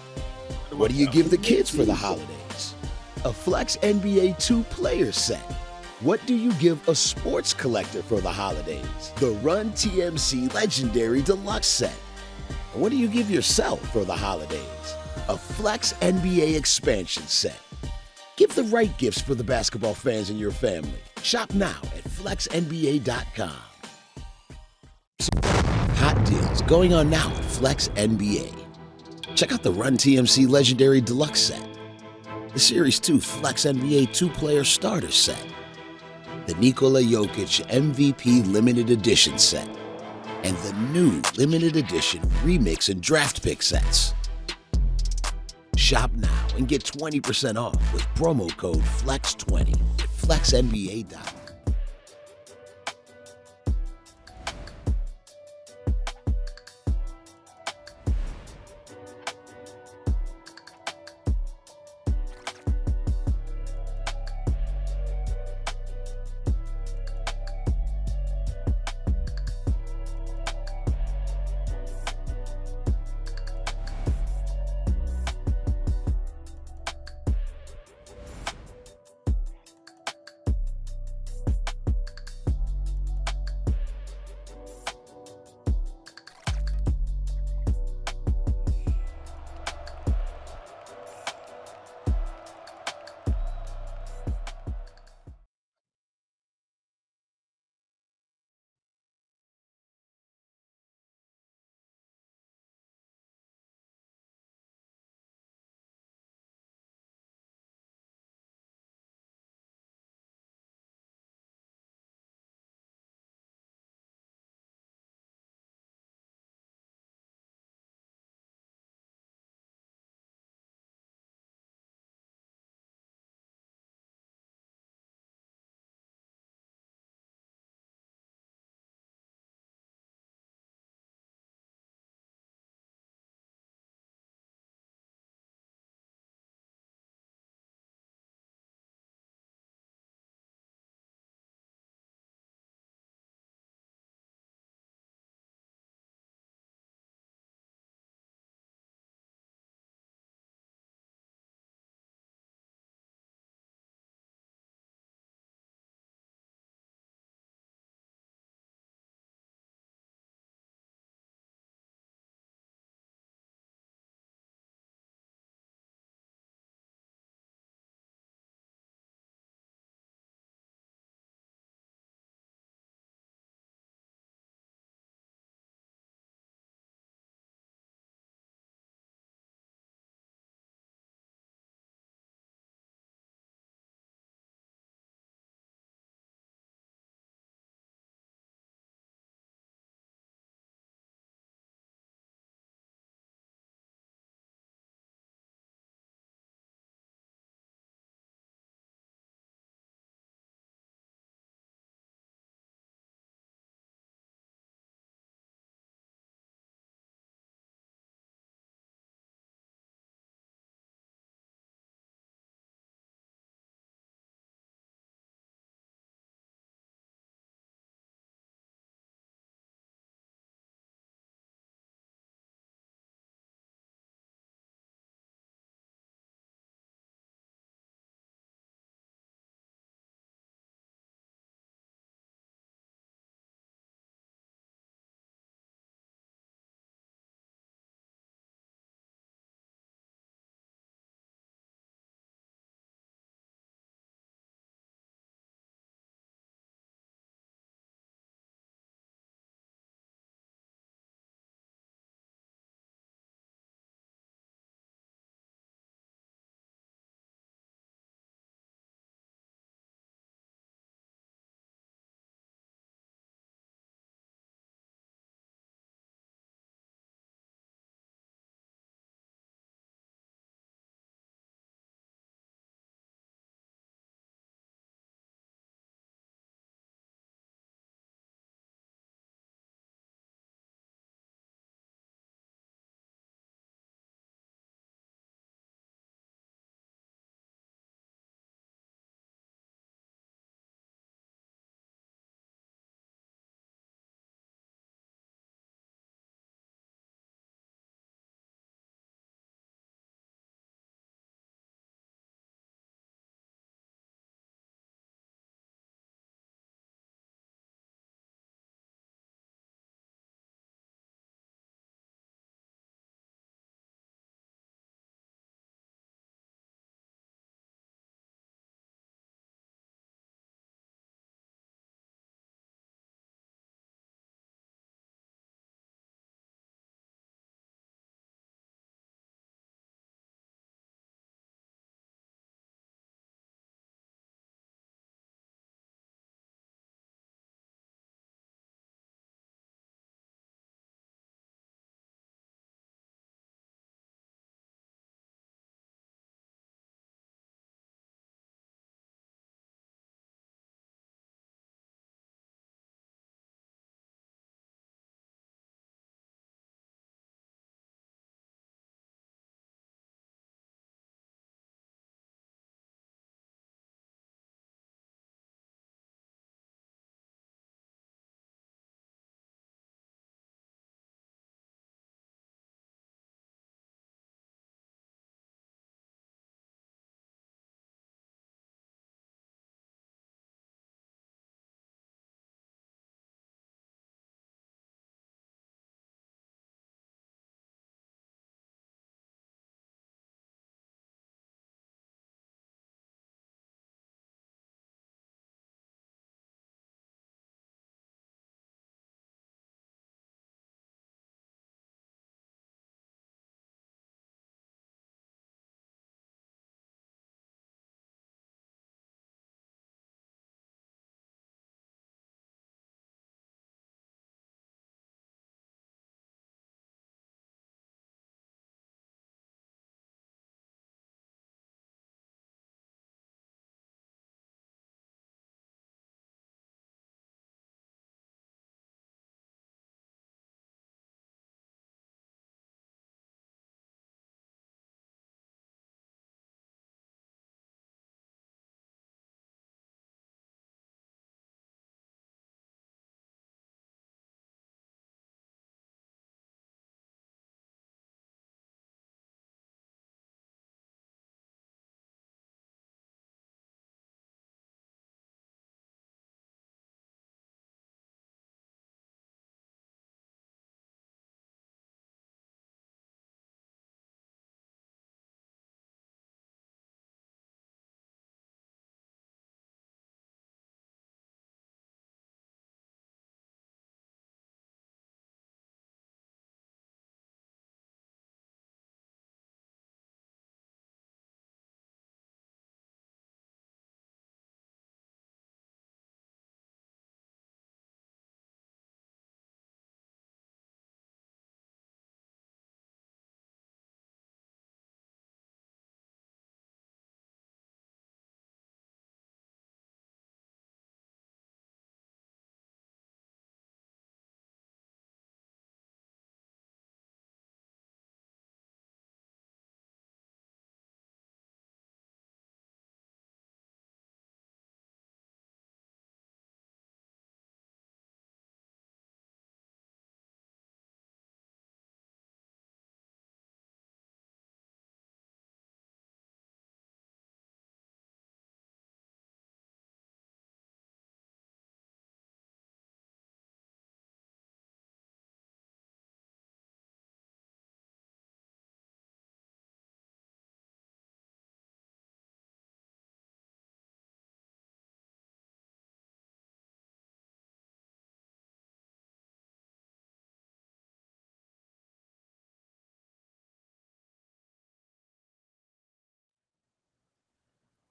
Speaker 1: What do you give the kids for the holidays? A Flex NBA 2-player set. What do you give a sports collector for the holidays? The Run TMC Legendary Deluxe set. And what do you give yourself for the holidays? A Flex NBA expansion set. Give the right gifts for the basketball fans in your family. Shop now at flexnba.com. Hot deals going on now at Flex NBA. Check out the Run TMC Legendary Deluxe set, the Series 2 Flex NBA 2-player starter set, the Nikola Jokic MVP Limited Edition set, and the new Limited Edition Remix and Draft Pick sets. Shop now and get 20% off with promo code FLEX20 at flexnba.com.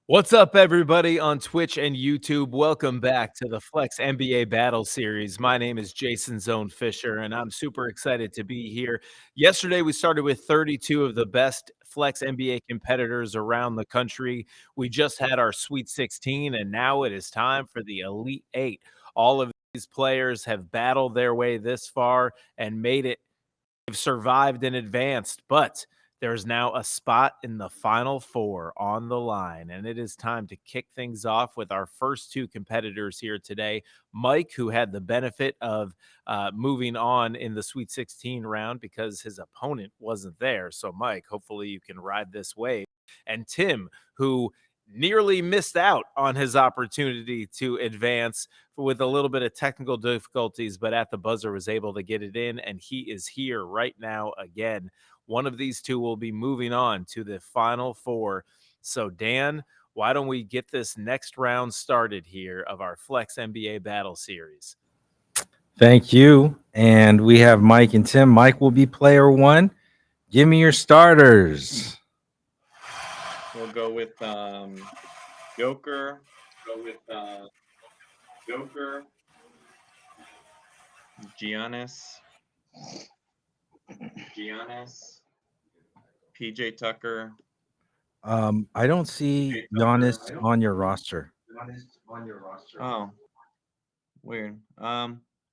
Speaker 2: What's up, everybody on Twitch and YouTube? Welcome back to the Flex NBA Battle Series. My name is Jason Zone Fisher, and I'm super excited to be here. Yesterday, we started with 32 of the best Flex NBA competitors around the country. We just had our Sweet 16, and now it is time for the Elite 8. All of these players have battled their way this far and made it. They've survived and advanced, but there's now a spot in the Final Four on the line, and it is time to kick things off with our first two competitors here today. Mike, who had the benefit of moving on in the Sweet 16 round because his opponent wasn't there. So, Mike, hopefully you can ride this wave. And Tim, who nearly missed out on his opportunity to advance with a little bit of technical difficulties, but at the buzzer was able to get it in, and he is here right now again. One of these two will be moving on to the Final Four. So, Dan, why don't we get this next round started here of our Flex NBA Battle Series?
Speaker 3: Thank you. And we have Mike and Tim. Mike will be player one. Give me your starters.
Speaker 6: We'll go with Joker. Giannis. PJ Tucker.
Speaker 3: I don't see Giannis on your roster.
Speaker 6: Oh, weird.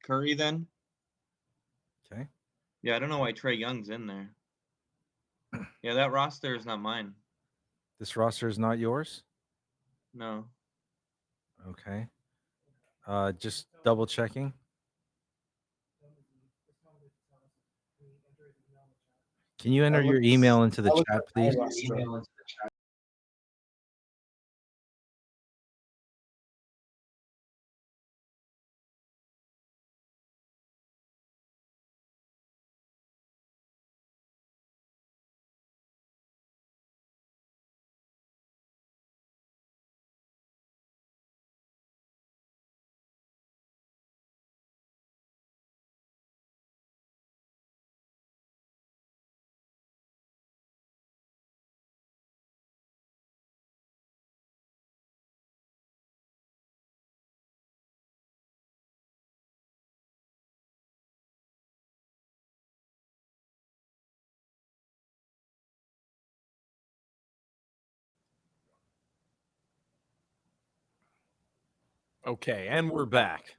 Speaker 6: Curry then.
Speaker 3: Okay.
Speaker 6: Yeah, I don't know why Trae Young's in there. Yeah, that roster is not mine.
Speaker 3: This roster is not yours?
Speaker 6: No.
Speaker 3: Okay. Just double checking. Can you enter your email into the chat, please?
Speaker 2: Okay, and we're back.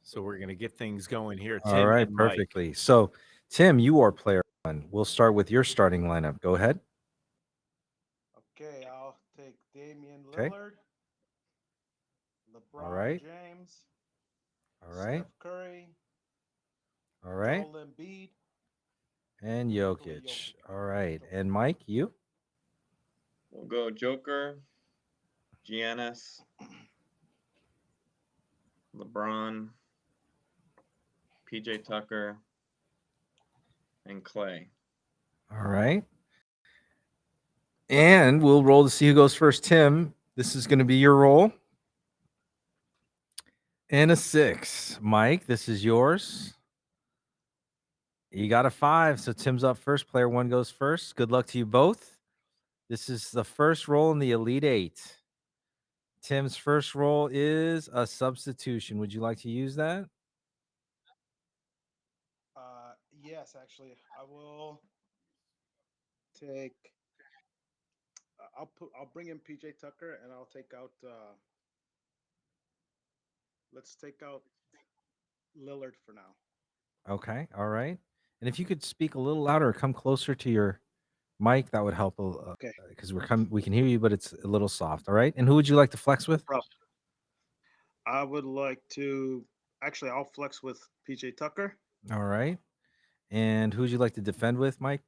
Speaker 2: So we're going to get things going here. Tim
Speaker 3: All right,
Speaker 2: and Mike.
Speaker 3: perfectly. So, Tim, you are player one. We'll start with your starting lineup. Go ahead.
Speaker 7: Okay, I'll take Damian
Speaker 3: Okay.
Speaker 7: Lillard, LeBron
Speaker 3: All right.
Speaker 7: James,
Speaker 3: All right.
Speaker 7: Steph Curry,
Speaker 3: All right.
Speaker 7: Joel Embiid,
Speaker 3: And Jokic. All right. And Mike, you?
Speaker 6: We'll go Joker, Giannis, LeBron, PJ Tucker, and Clay.
Speaker 3: All right. And we'll roll to see who goes first. Tim, this is going to be your roll. And a 6. Mike, this is yours. You got a 5. So Tim's up first. Player one goes first. Good luck to you both. This is the first roll in the Elite 8. Tim's first roll is a substitution. Would you like to use that?
Speaker 7: Yes, actually, I will take. I'll bring in PJ Tucker, and I'll take out. Let's take out Lillard for now.
Speaker 3: Okay. All right. And if you could speak a little louder or come closer to your mic, that would help.
Speaker 7: Okay.
Speaker 3: Because we can hear you, but it's a little soft. All right. And who would you like to flex with?
Speaker 7: I would like to. Actually, I'll flex with PJ Tucker.
Speaker 3: All right. And who would you like to defend with, Mike?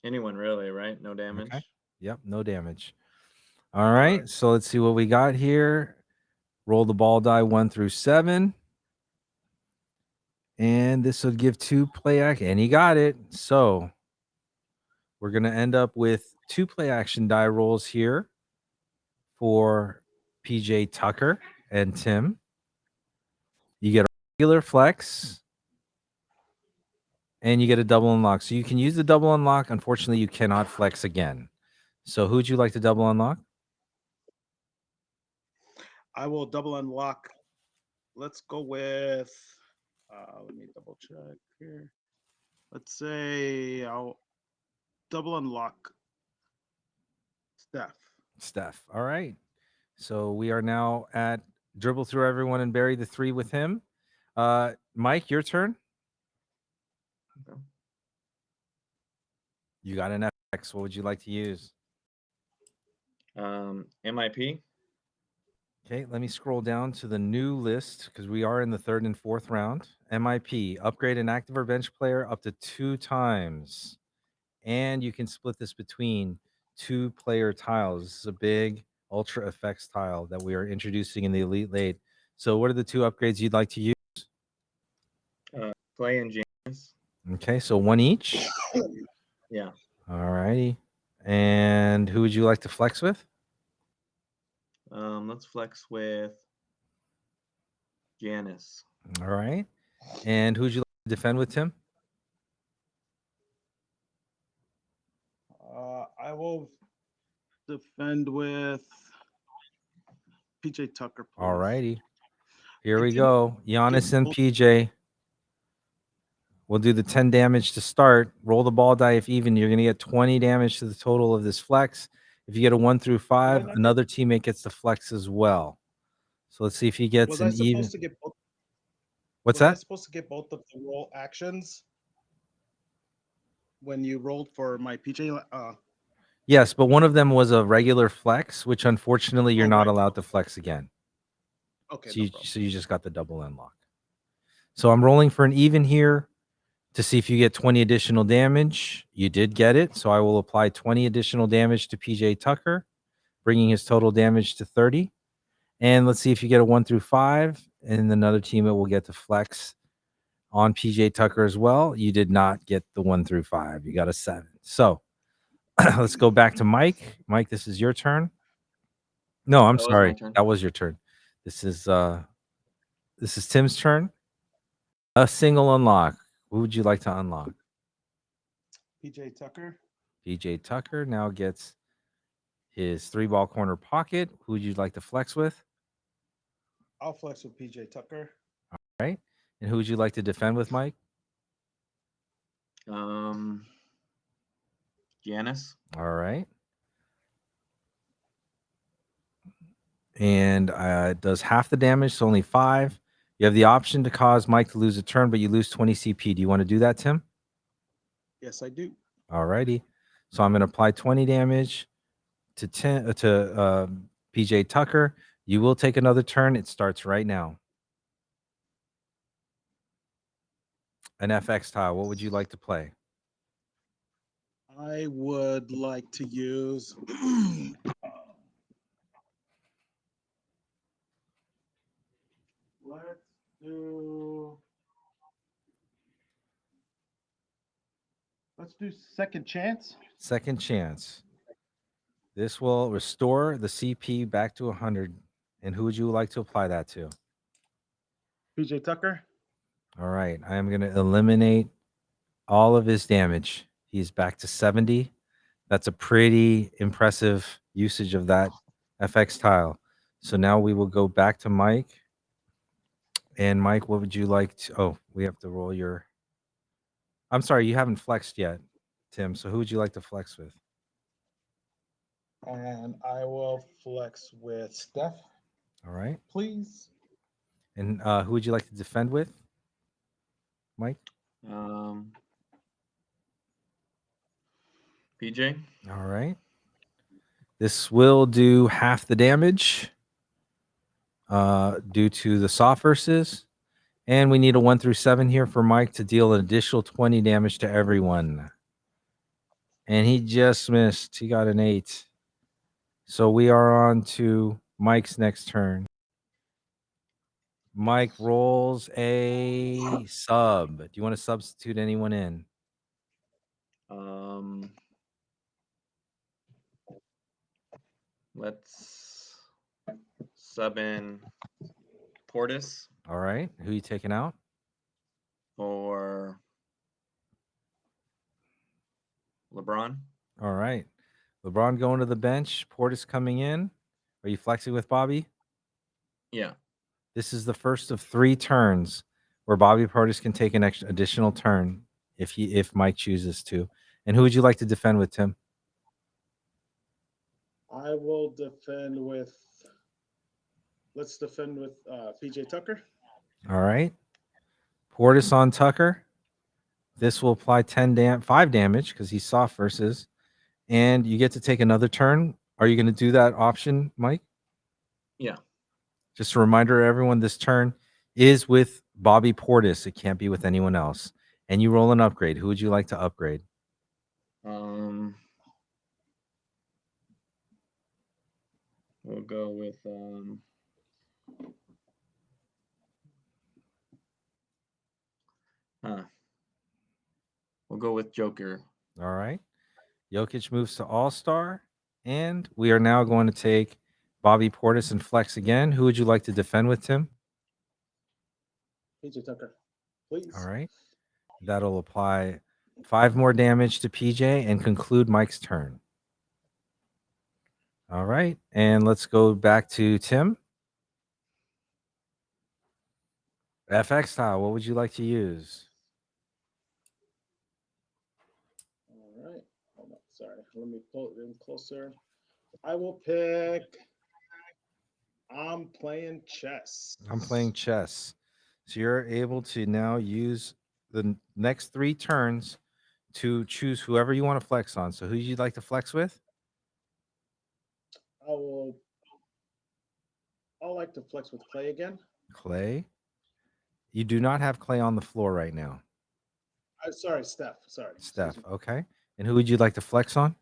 Speaker 6: Anyone really, right? No damage.
Speaker 3: Okay. Yep. No damage. All right. So let's see what we got here. Roll the ball die 1 through 7. And this would give 2 play action. And he got it. So we're going to end up with 2 play action die rolls here for PJ Tucker and Tim. You get a regular flex and you get a double unlock. So you can use the double unlock. Unfortunately, you cannot flex again. So who would you like to double unlock?
Speaker 7: I will double unlock. Let's go with. Let me double check here. Let's say I'll double unlock Steph.
Speaker 3: Steph. All right. So we are now at dribble through everyone and bury the 3 with him. Mike, your turn.
Speaker 6: Okay.
Speaker 3: You got an FX. What would you like to use?
Speaker 6: MIP.
Speaker 3: Okay, let me scroll down to the new list because we are in the 3rd and 4th round. MIP, upgrade an active or bench player up to 2 times. And you can split this between 2 player tiles. This is a big ultra effects tile that we are introducing in the Elite Late. So what are the 2 upgrades you'd like to use?
Speaker 6: Clay and James.
Speaker 3: Okay, so 1 each.
Speaker 6: Yeah.
Speaker 3: All righty. And who would you like to flex with?
Speaker 6: Let's flex with Janice.
Speaker 3: All right. And who would you like to defend with, Tim?
Speaker 7: I will defend with PJ Tucker. Please.
Speaker 3: All righty. Here
Speaker 7: And
Speaker 3: we
Speaker 7: Tim,
Speaker 3: go. Giannis and
Speaker 7: both-
Speaker 3: PJ. We'll do the 10 damage to start. Roll the ball die if even. You're going to get 20 damage to the total of this flex. If you get a 1 through 5,
Speaker 7: not
Speaker 3: another teammate gets the flex as well. So let's see if he gets
Speaker 7: Was I
Speaker 3: an
Speaker 7: supposed
Speaker 3: even.
Speaker 7: to get both?
Speaker 3: What's
Speaker 7: was I
Speaker 3: that?
Speaker 7: supposed to get both of the roll actions when you rolled for my PJ?
Speaker 3: Yes, but one of them was a regular flex, which unfortunately you're
Speaker 7: Oh,
Speaker 3: not
Speaker 7: right.
Speaker 3: allowed to flex again.
Speaker 7: Okay.
Speaker 3: So
Speaker 7: No
Speaker 3: you,
Speaker 7: problem.
Speaker 3: so you just got the double unlock. So I'm rolling for an even here to see if you get 20 additional damage. You did get it. So I will apply 20 additional damage to PJ Tucker, bringing his total damage to 30. And let's see if you get a 1 through 5. And another teammate will get to flex on PJ Tucker as well. You did not get the 1 through 5. You got a 7. So let's go back to Mike. Mike, this is your turn. No, I'm
Speaker 6: That was my
Speaker 3: sorry.
Speaker 6: turn.
Speaker 3: That was your turn. This is Tim's turn. A single unlock. Who would you like to unlock?
Speaker 7: PJ Tucker.
Speaker 3: PJ Tucker now gets his 3-ball corner pocket. Who would you like to flex with?
Speaker 7: I'll flex with PJ Tucker.
Speaker 3: Right. And who would you like to defend with, Mike?
Speaker 6: Janice.
Speaker 3: All right. And it does half the damage, so only 5. You have the option to cause Mike to lose a turn, but you lose 20 CP. Do you want to do that, Tim?
Speaker 7: Yes, I do.
Speaker 3: All righty. So I'm going to apply 20 damage to PJ Tucker. You will take another turn. It starts right now. An FX tile. What would you like to play?
Speaker 7: I would like to use. Let's do. Let's do second chance.
Speaker 3: Second chance. This will restore the CP back to 100. And who would you like to apply that to?
Speaker 7: PJ Tucker.
Speaker 3: All right. I am going to eliminate all of his damage. He's back to 70. That's a pretty impressive usage of that FX tile. So now we will go back to Mike. And Mike, what would you like to? Oh, we have to roll your. I'm sorry, you haven't flexed yet, Tim. So who would you like to flex with?
Speaker 7: And I will flex with Steph,
Speaker 3: All right.
Speaker 7: please.
Speaker 3: And who would you like to defend with, Mike?
Speaker 6: PJ.
Speaker 3: All right. This will do half the damage due to the soft versus. And we need a 1 through 7 here for Mike to deal an additional 20 damage to everyone. And he just missed. He got an 8. So we are on to Mike's next turn. Mike rolls a sub. Do you want to substitute anyone in?
Speaker 6: Let's sub in Portis
Speaker 3: All right. Who you taking out?
Speaker 6: for LeBron.
Speaker 3: All right. LeBron going to the bench. Portis coming in. Are you flexing with Bobby?
Speaker 6: Yeah.
Speaker 3: This is the first of 3 turns where Bobby Portis can take an additional turn if Mike chooses to. And who would you like to defend with, Tim?
Speaker 7: I will defend with. Let's defend with PJ Tucker.
Speaker 3: All right. Portis on Tucker. This will apply 5 damage because he's soft versus. And you get to take another turn. Are you going to do that option, Mike?
Speaker 6: Yeah.
Speaker 3: Just a reminder to everyone, this turn is with Bobby Portis. It can't be with anyone else. And you roll an upgrade. Who would you like to upgrade?
Speaker 6: We'll go with we'll go with Joker.
Speaker 3: All right. Jokic moves to All-Star. And we are now going to take Bobby Portis and flex again. Who would you like to defend with, Tim?
Speaker 7: PJ Tucker, please.
Speaker 3: All right. That'll apply 5 more damage to PJ and conclude Mike's turn. All right. And let's go back to Tim. FX tile, what would you like to use?
Speaker 7: All right. Hold on. Sorry. Let me pull it in closer. I will pick. I'm playing chess.
Speaker 3: I'm playing chess. So you're able to now use the next 3 turns to choose whoever you want to flex on. So who you'd like to flex with?
Speaker 7: I'll like to flex with Clay again.
Speaker 3: Clay. You do not have Clay on the floor right now.
Speaker 7: Sorry, Steph. Sorry.
Speaker 3: Steph. Okay. And who would you like to flex on?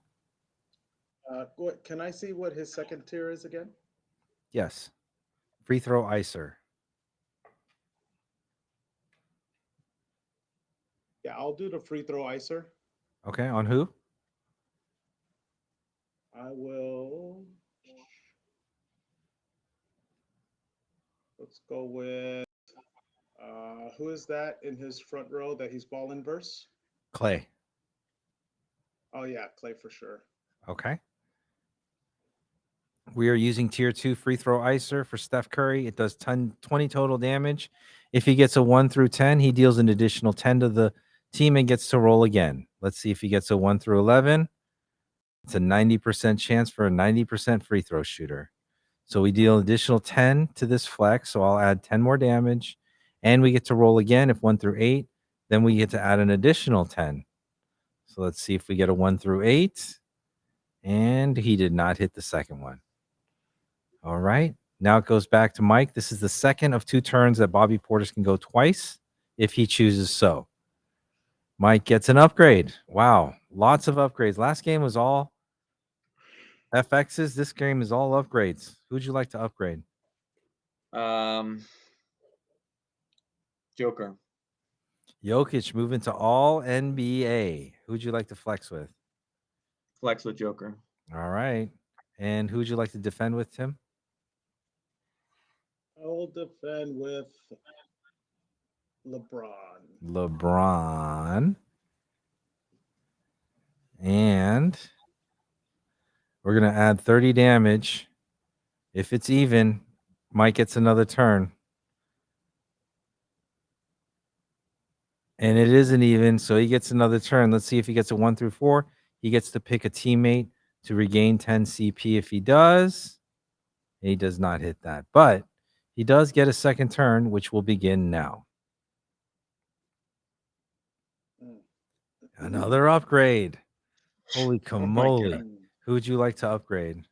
Speaker 7: Can I see what his second tier is again?
Speaker 3: Yes. Free throw icer.
Speaker 7: Yeah, I'll do the free throw icer.
Speaker 3: Okay. On who?
Speaker 7: I will. Let's go with. Who is that in his front row that he's balling verse?
Speaker 3: Clay.
Speaker 7: Oh, yeah, Clay for sure.
Speaker 3: Okay. We are using tier 2 free throw icer for Steph Curry. It does 20 total damage. If he gets a 1 through 10, he deals an additional 10 to the team and gets to roll again. Let's see if he gets a 1 through 11. It's a 90% chance for a 90% free throw shooter. So we deal additional 10 to this flex. So I'll add 10 more damage. And we get to roll again if 1 through 8. Then we get to add an additional 10. So let's see if we get a 1 through 8. And he did not hit the second one. All right. Now it goes back to Mike. This is the second of 2 turns that Bobby Portis can go twice if he chooses so. Mike gets an upgrade. Wow. Lots of upgrades. Last game was all FXs. This game is all upgrades. Who would you like to upgrade?
Speaker 6: Joker.
Speaker 3: Jokic moving to all NBA. Who would you like to flex with?
Speaker 6: Flex with Joker.
Speaker 3: All right. And who would you like to defend with, Tim?
Speaker 7: I will defend with LeBron.
Speaker 3: LeBron. And we're going to add 30 damage. If it's even, Mike gets another turn. And it isn't even, so he gets another turn. Let's see if he gets a 1 through 4. He gets to pick a teammate to regain 10 CP if he does. He does not hit that. But he does get a second turn, which will begin now. Another upgrade. Holy camole. Who would you like to upgrade?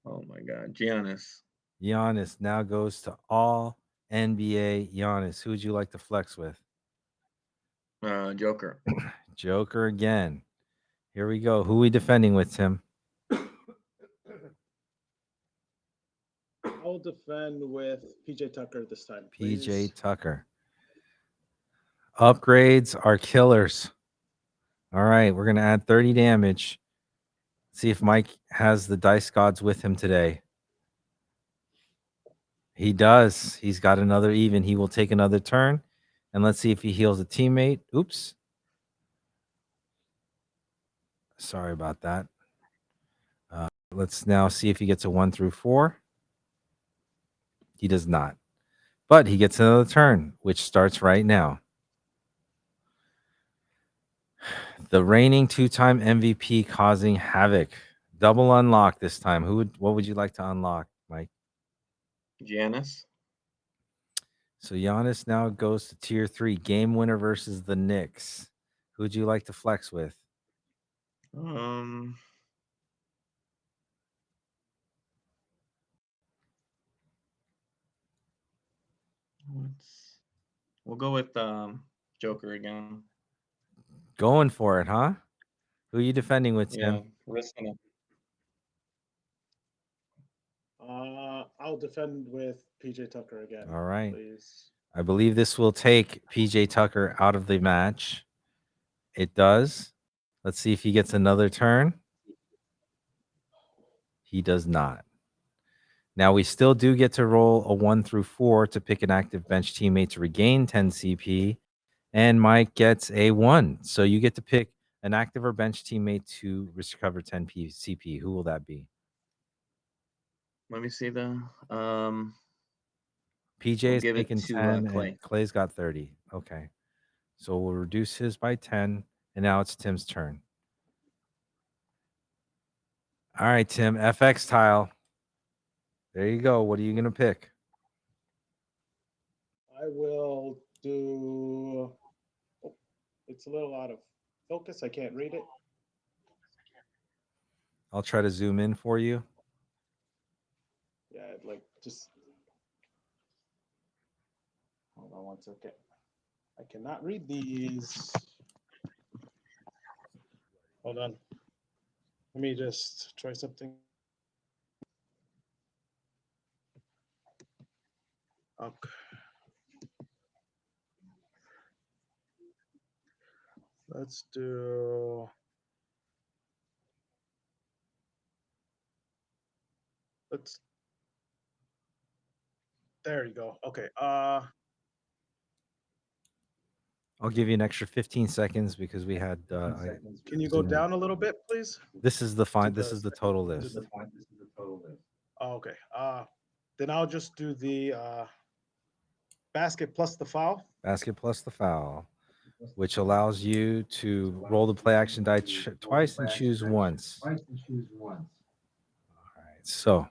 Speaker 6: Oh my God. Giannis.
Speaker 3: Giannis now goes to all NBA Giannis. Who would you like to flex with?
Speaker 6: Joker.
Speaker 3: Joker again. Here we go. Who are we defending with, Tim?
Speaker 7: I'll defend with PJ Tucker this time.
Speaker 3: PJ
Speaker 7: Please.
Speaker 3: Tucker. Upgrades are killers. All right, we're going to add 30 damage. See if Mike has the dice gods with him today. He does. He's got another even. He will take another turn. And let's see if he heals a teammate. Oops. Sorry about that. Let's now see if he gets a 1 through 4. He does not. But he gets another turn, which starts right now. The reigning 2-time MVP causing havoc. Double unlock this time. What would you like to unlock, Mike?
Speaker 6: Giannis.
Speaker 3: So Giannis now goes to tier 3. Game winner versus the Knicks. Who would you like to flex with?
Speaker 6: We'll go with Joker again.
Speaker 3: Going for it, huh? Who are you defending with, Tim?
Speaker 6: Yeah, risking it.
Speaker 7: I'll defend with PJ Tucker again.
Speaker 3: All right.
Speaker 7: Please.
Speaker 3: I believe this will take PJ Tucker out of the match. It does. Let's see if he gets another turn. He does not. Now we still do get to roll a 1 through 4 to pick an active bench teammate to regain 10 CP. And Mike gets a 1. So you get to pick an active or bench teammate to recover 10 CP. Who will that be?
Speaker 6: Let me see the
Speaker 3: PJ
Speaker 6: we'll
Speaker 3: is
Speaker 6: give it
Speaker 3: taking
Speaker 6: to,
Speaker 3: 10
Speaker 6: Clay.
Speaker 3: and Clay's got 30. Okay. So we'll reduce his by 10. And now it's Tim's turn. All right, Tim, FX tile. There you go. What are you going to pick?
Speaker 7: I will do. Oh, it's a little out of focus. I can't read it.
Speaker 3: I'll try to zoom in for you.
Speaker 7: Yeah, like just. Hold on 1 second. I cannot read these. Hold on. Let me just try something. Okay. Let's do. There you go. Okay.
Speaker 3: I'll give you an extra 15 seconds because we had.
Speaker 7: Can you go down a little bit, please?
Speaker 3: This is the fine. This is the total list.
Speaker 7: Oh, okay. Then I'll just do the basket plus the foul.
Speaker 3: Basket plus the foul, which allows you to roll the play action die twice and choose once. All right. So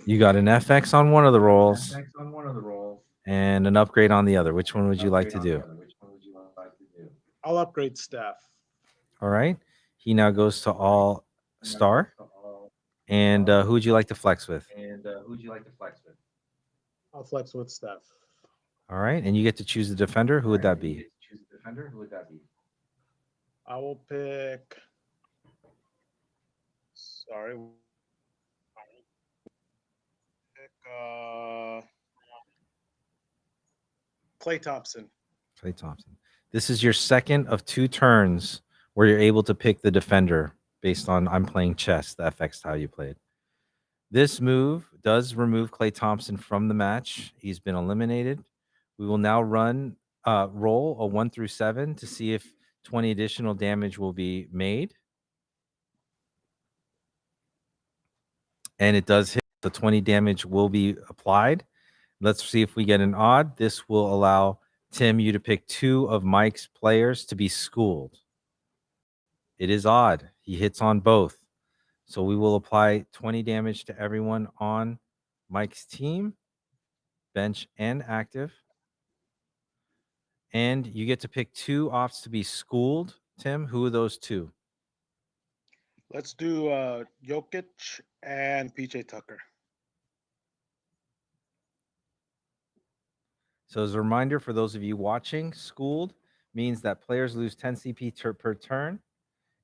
Speaker 3: you got an FX on one of the rolls and an upgrade on the other. Which one would you like to do?
Speaker 7: I'll upgrade staff.
Speaker 3: All right. He now goes to all star. And who would you like to flex with?
Speaker 7: I'll flex with staff.
Speaker 3: All right. And you get to choose the defender. Who would that be?
Speaker 7: I will pick. Sorry. Pick Klay Thompson.
Speaker 3: Klay Thompson. This is your second of 2 turns where you're able to pick the defender based on I'm playing chess, the FX tile you played. This move does remove Klay Thompson from the match. He's been eliminated. We will now roll a 1 through 7 to see if 20 additional damage will be made. And it does hit. The 20 damage will be applied. Let's see if we get an odd. This will allow Tim, you to pick 2 of Mike's players to be schooled. It is odd. He hits on both. So we will apply 20 damage to everyone on Mike's team, bench and active. And you get to pick 2 ops to be schooled. Tim, who are those 2?
Speaker 7: Let's do Jokic and PJ Tucker.
Speaker 3: So as a reminder for those of you watching, schooled means that players lose 10 CP per turn.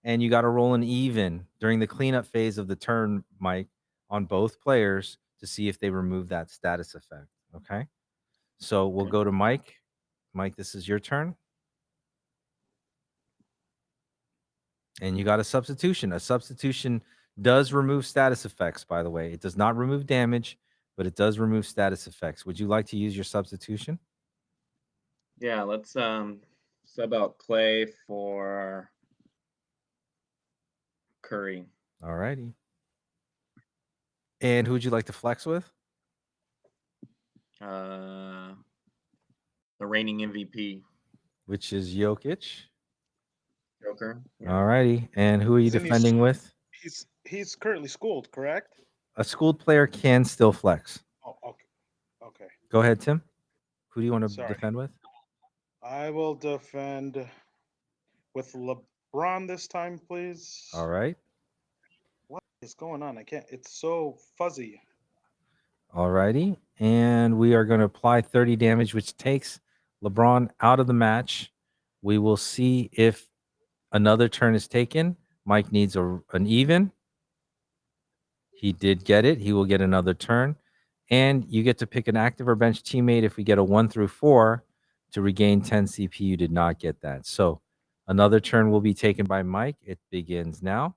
Speaker 3: And you got to roll an even during the cleanup phase of the turn, Mike, on both players to see if they remove that status effect. Okay. So we'll go to Mike. Mike, this is your turn. And you got a substitution. A substitution does remove status effects, by the way. It does not remove damage, but it does remove status effects. Would you like to use your substitution?
Speaker 6: Yeah, let's sub out Clay for Curry.
Speaker 3: All righty. And who would you like to flex with?
Speaker 6: The reigning MVP,
Speaker 3: Which is Jokic.
Speaker 6: Joker.
Speaker 3: All righty. And who are you
Speaker 7: Isn't he
Speaker 3: defending with?
Speaker 7: He's currently schooled, correct?
Speaker 3: A schooled player can still flex.
Speaker 7: Oh, okay. Okay.
Speaker 3: Go ahead, Tim. Who do you want to
Speaker 7: Sorry.
Speaker 3: defend with?
Speaker 7: I will defend with LeBron this time, please.
Speaker 3: All right.
Speaker 7: What is going on? I can't. It's so fuzzy.
Speaker 3: All righty. And we are going to apply 30 damage, which takes LeBron out of the match. We will see if another turn is taken. Mike needs an even. He did get it. He will get another turn. And you get to pick an active or bench teammate if we get a 1 through 4 to regain 10 CP. You did not get that. So another turn will be taken by Mike. It begins now.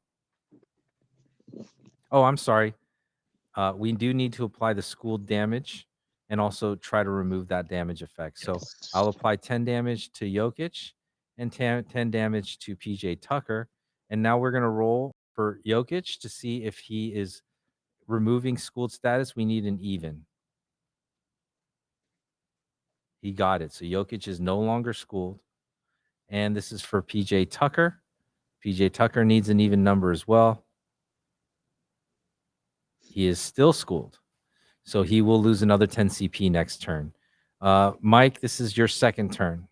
Speaker 3: Oh, I'm sorry. We do need to apply the schooled damage and also try to remove that damage effect. So I'll apply 10 damage to Jokic and 10 damage to PJ Tucker. And now we're going to roll for Jokic to see if he is removing schooled status. We need an even. He got it. So Jokic is no longer schooled. And this is for PJ Tucker. PJ Tucker needs an even number as well. He is still schooled. So he will lose another 10 CP next turn. Mike, this is your second turn.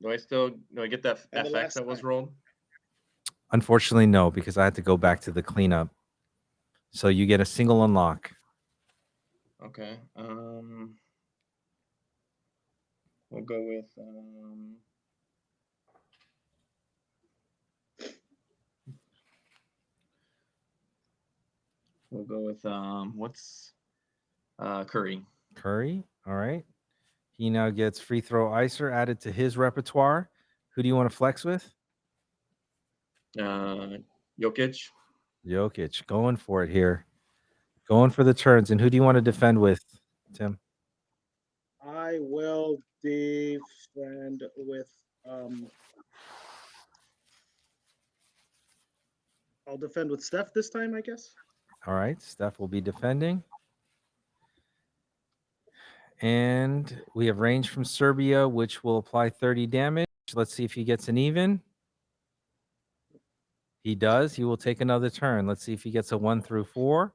Speaker 6: Do I get that
Speaker 7: And the
Speaker 6: FX
Speaker 7: last
Speaker 6: that was
Speaker 7: time.
Speaker 6: rolled?
Speaker 3: Unfortunately, no, because I had to go back to the cleanup. So you get a single unlock.
Speaker 6: Okay. We'll go with what's Curry.
Speaker 3: Curry. All right. He now gets free throw icer added to his repertoire. Who do you want to flex with?
Speaker 6: Jokic.
Speaker 3: Jokic. Going for it here. Going for the turns. And who do you want to defend with, Tim?
Speaker 7: I will defend with I'll defend with Steph this time, I guess.
Speaker 3: All right. Steph will be defending. And we have range from Serbia, which will apply 30 damage. Let's see if he gets an even. He does. He will take another turn. Let's see if he gets a 1 through 4.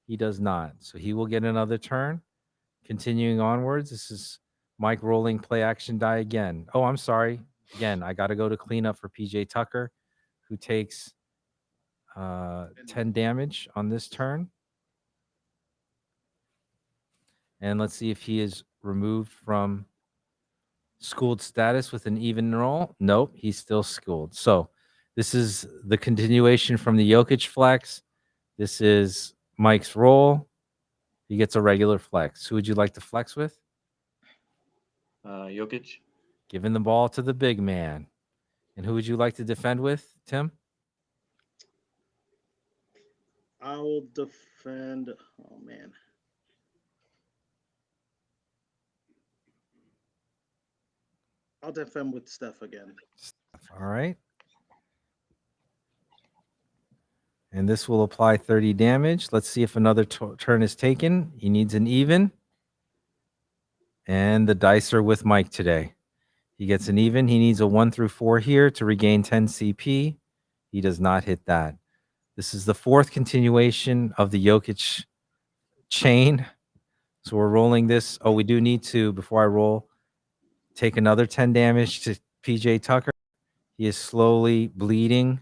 Speaker 3: He does not. So he will get another turn. Continuing onwards, this is Mike rolling play action die again. Oh, I'm sorry. Again, I got to go to cleanup for PJ Tucker, who takes 10 damage on this turn. And let's see if he is removed from schooled status with an even roll. Nope, he's still schooled. So this is the continuation from the Jokic flex. This is Mike's roll. He gets a regular flex. Who would you like to flex with?
Speaker 6: Jokic.
Speaker 3: Giving the ball to the big man. And who would you like to defend with, Tim?
Speaker 7: I will defend. Oh man. I'll defend with Steph again.
Speaker 3: All right. And this will apply 30 damage. Let's see if another turn is taken. He needs an even. And the dice are with Mike today. He gets an even. He needs a 1 through 4 here to regain 10 CP. He does not hit that. This is the fourth continuation of the Jokic chain. So we're rolling this. Oh, we do need to, before I roll, take another 10 damage to PJ Tucker. He is slowly bleeding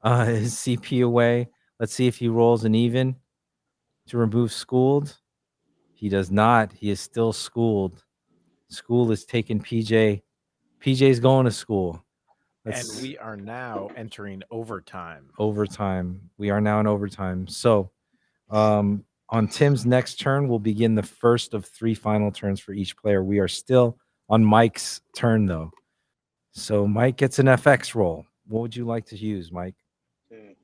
Speaker 3: his CP away. Let's see if he rolls an even to remove schooled. He does not. He is still schooled. School is taking PJ. PJ's going to school.
Speaker 2: And we are now entering overtime.
Speaker 3: Overtime. We are now in overtime. So on Tim's next turn, we'll begin the first of 3 final turns for each player. We are still on Mike's turn, though. So Mike gets an FX roll. What would you like to use, Mike?
Speaker 7: Okay.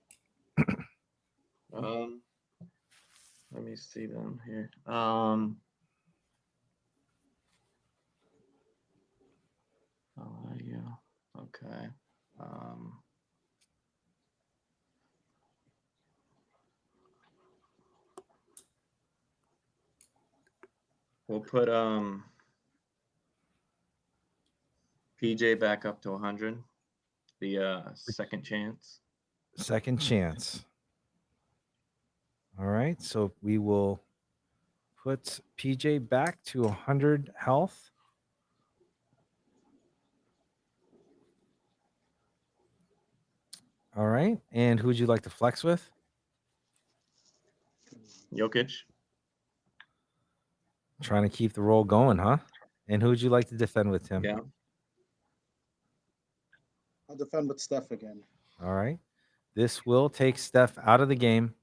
Speaker 6: Let me see them here. Yeah. Okay. We'll put PJ back up to 100. The second chance.
Speaker 3: Second chance. All right. So we will put PJ back to 100 health. All right. And who would you like to flex with?
Speaker 6: Jokic.
Speaker 3: Trying to keep the roll going, huh? And who would you like to defend with, Tim?
Speaker 6: Yeah.
Speaker 7: I'll defend with Steph again.
Speaker 3: All right. This will take Steph out of the game.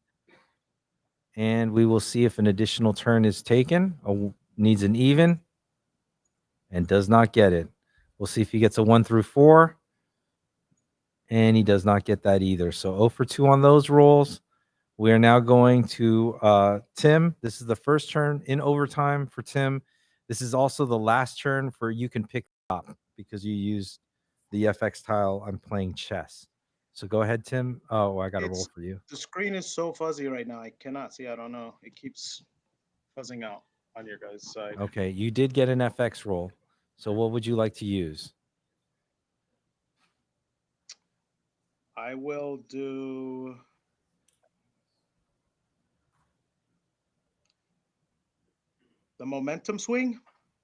Speaker 3: And we will see if an additional turn is taken. Needs an even. And does not get it. We'll see if he gets a 1 through 4. And he does not get that either. So 0 for 2 on those rolls. We are now going to Tim. This is the first turn in overtime for Tim. This is also the last turn for you can pick up because you used the FX tile. I'm playing chess. So go ahead, Tim. Oh, I got to roll for you.
Speaker 7: The screen is so fuzzy right now. I cannot see. I don't know. It keeps fuzzing out on your guys' side.
Speaker 3: Okay, you did get an FX roll. So what would you like to use?
Speaker 7: I will do the momentum swing.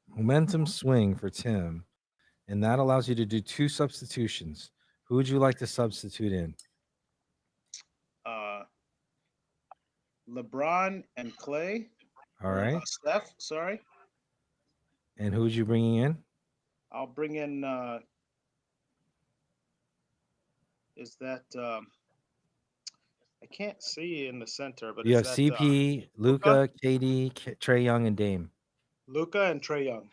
Speaker 3: Momentum swing for Tim. And that allows you to do 2 substitutions. Who would you like to substitute in?
Speaker 7: LeBron and Clay.
Speaker 3: All right.
Speaker 7: Steph, sorry.
Speaker 3: And who would you bringing in?
Speaker 7: I'll bring in. Is that? I can't see in the center, but
Speaker 3: You have
Speaker 7: is that,
Speaker 3: CP, Luca, KD, Trae Young, and Dame.
Speaker 7: Luca and Trae Young.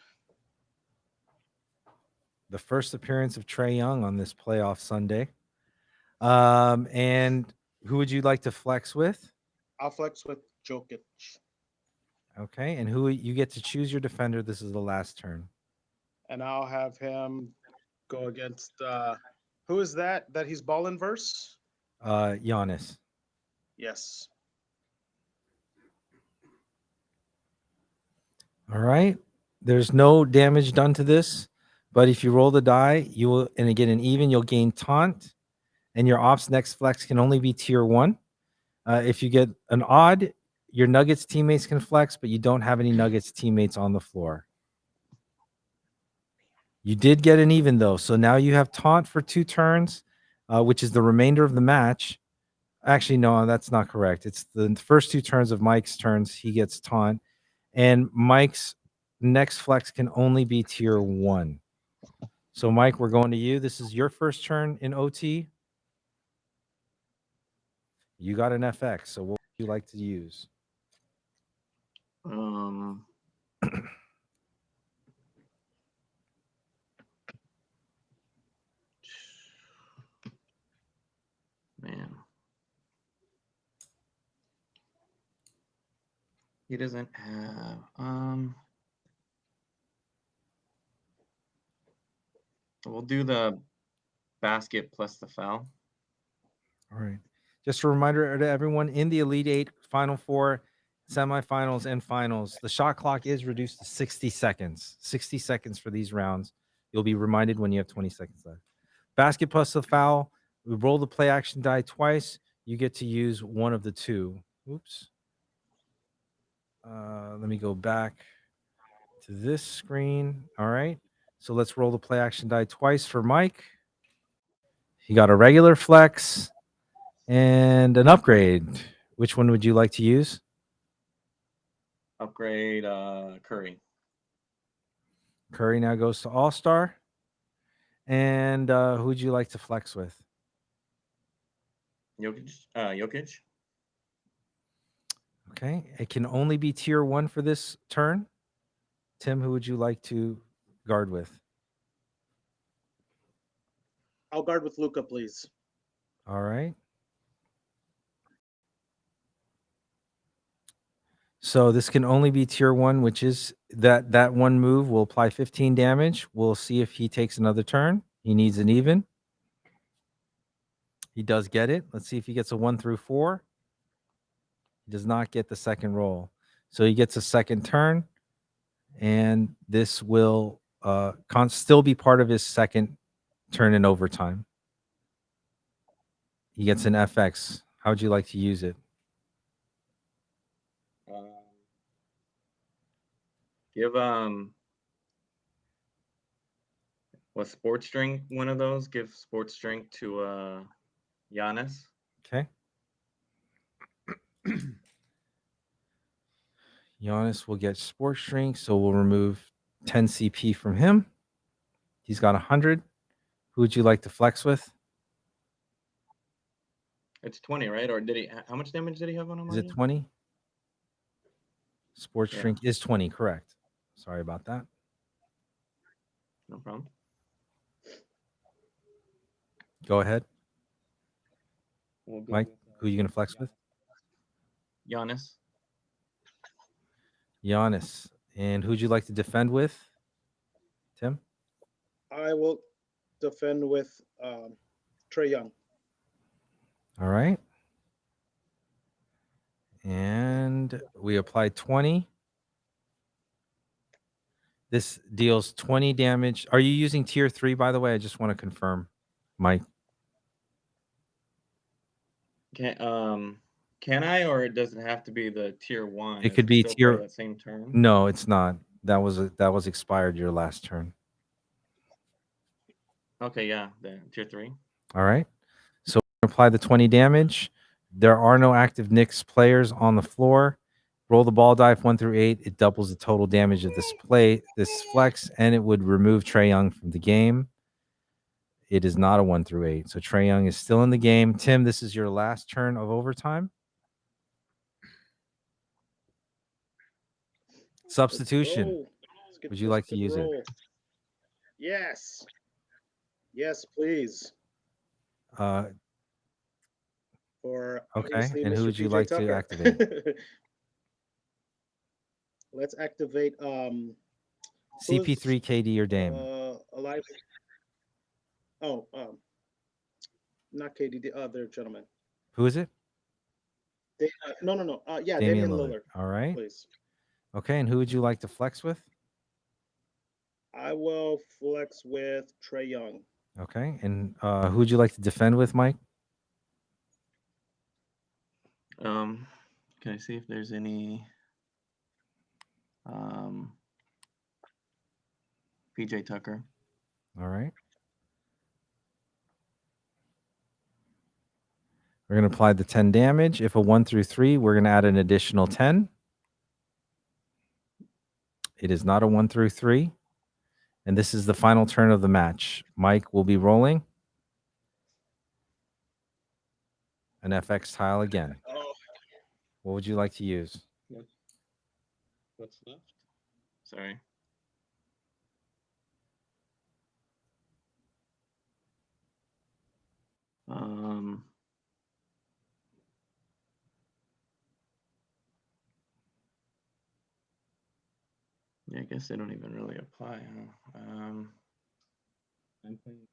Speaker 3: The first appearance of Trae Young on this playoff Sunday. And who would you like to flex with?
Speaker 7: I'll flex with Jokic.
Speaker 3: Okay. And who you get to choose your defender. This is the last turn.
Speaker 7: And I'll have him go against who is that he's balling verse?
Speaker 3: Giannis.
Speaker 7: Yes.
Speaker 3: All right. There's no damage done to this, but if you roll the die, you will and get an even, you'll gain taunt, and your ops next flex can only be tier 1. If you get an odd, your Nuggets teammates can flex, but you don't have any Nuggets teammates on the floor. You did get an even, though. So now you have taunt for 2 turns, which is the remainder of the match. Actually, no, that's not correct. It's the first 2 turns of Mike's turns. He gets taunt. And Mike's next flex can only be tier 1. So, Mike, we're going to you. This is your first turn in OT. You got an FX. So, what would you like to use?
Speaker 6: Man. He doesn't have we'll do the basket plus the foul.
Speaker 3: All right. Just a reminder to everyone in the Elite 8, Final 4, semifinals, and finals, the shot clock is reduced to 60 seconds. 60 seconds for these rounds. You'll be reminded when you have 20 seconds left. Basket plus the foul. We roll the play action die twice. You get to use one of the 2. Oops. Let me go back to this screen. All right. So let's roll the play action die twice for Mike. He got a regular flex and an upgrade. Which one would you like to use?
Speaker 6: Upgrade Curry.
Speaker 3: Curry now goes to All-Star. And who would you like to flex with?
Speaker 6: Jokic.
Speaker 3: Okay. It can only be tier 1 for this turn. Tim, who would you like to guard with?
Speaker 7: I'll guard with Luca, please.
Speaker 3: All right. So this can only be tier 1, which is that one move will apply 15 damage. We'll see if he takes another turn. He needs an even. He does get it. Let's see if he gets a 1 through 4. He does not get the second roll. So he gets a second turn. And this will still be part of his second turn in overtime. He gets an FX. How would you like to use it?
Speaker 6: Give was sports drink one of those? Give sports drink to Giannis.
Speaker 3: Okay. Giannis will get sports drink, so we'll remove 10 CP from him. He's got 100. Who would you like to flex with?
Speaker 6: It's 20, right? Or did he? How much damage did he have on him?
Speaker 3: Is it 20? Sports
Speaker 6: Yeah.
Speaker 3: drink is 20, correct. Sorry about that.
Speaker 6: No problem.
Speaker 3: Go ahead.
Speaker 6: We'll go
Speaker 3: Mike,
Speaker 6: with,
Speaker 3: who are you going to flex with?
Speaker 6: Giannis.
Speaker 3: Giannis. And who'd you like to defend with? Tim?
Speaker 7: I will defend with Trae Young.
Speaker 3: All right. And we apply 20. This deals 20 damage. Are you using tier 3, by the way? I just want to confirm, Mike.
Speaker 6: Can I, or it doesn't have to be the tier 1?
Speaker 3: It
Speaker 6: Is
Speaker 3: could be
Speaker 6: still part of
Speaker 3: tier.
Speaker 6: that same turn?
Speaker 3: No, it's not. That was expired your last turn.
Speaker 6: Okay, yeah, the tier 3.
Speaker 3: All right. So apply the 20 damage. There are no active Knicks players on the floor. Roll the ball dive 1 through 8. It doubles the total damage of this flex, and it would remove Trae Young from the game. It is not a 1 through 8. So Trae Young is still in the game. Tim, this is your last turn of overtime. Substitution. Would you like to use it?
Speaker 7: Yes. Yes, please.
Speaker 3: Okay.
Speaker 7: Obviously,
Speaker 3: And who
Speaker 7: Mr.
Speaker 3: would you
Speaker 7: PJ
Speaker 3: like to
Speaker 7: Tucker.
Speaker 3: activate?
Speaker 7: Let's activate
Speaker 3: CP3, KD, or Dame?
Speaker 7: Alive. Oh, not KD, the other gentleman.
Speaker 3: Who is it?
Speaker 7: No. Yeah,
Speaker 3: Damian
Speaker 7: Damian
Speaker 3: Lillard.
Speaker 7: Lillard.
Speaker 3: All right.
Speaker 7: Please.
Speaker 3: Okay, and who would you like to flex with?
Speaker 7: I will flex with Trae Young.
Speaker 3: Okay, and who would you like to defend with, Mike?
Speaker 6: Can I see if there's any PJ Tucker?
Speaker 3: All right. We're going to apply the 10 damage. If a 1 through 3, we're going to add an additional 10. It is not a 1 through 3. And this is the final turn of the match. Mike will be rolling an FX tile again.
Speaker 7: Oh,
Speaker 3: What would you like to use?
Speaker 6: What's left? Sorry. Yeah, I guess they don't even really apply, huh? I'm playing.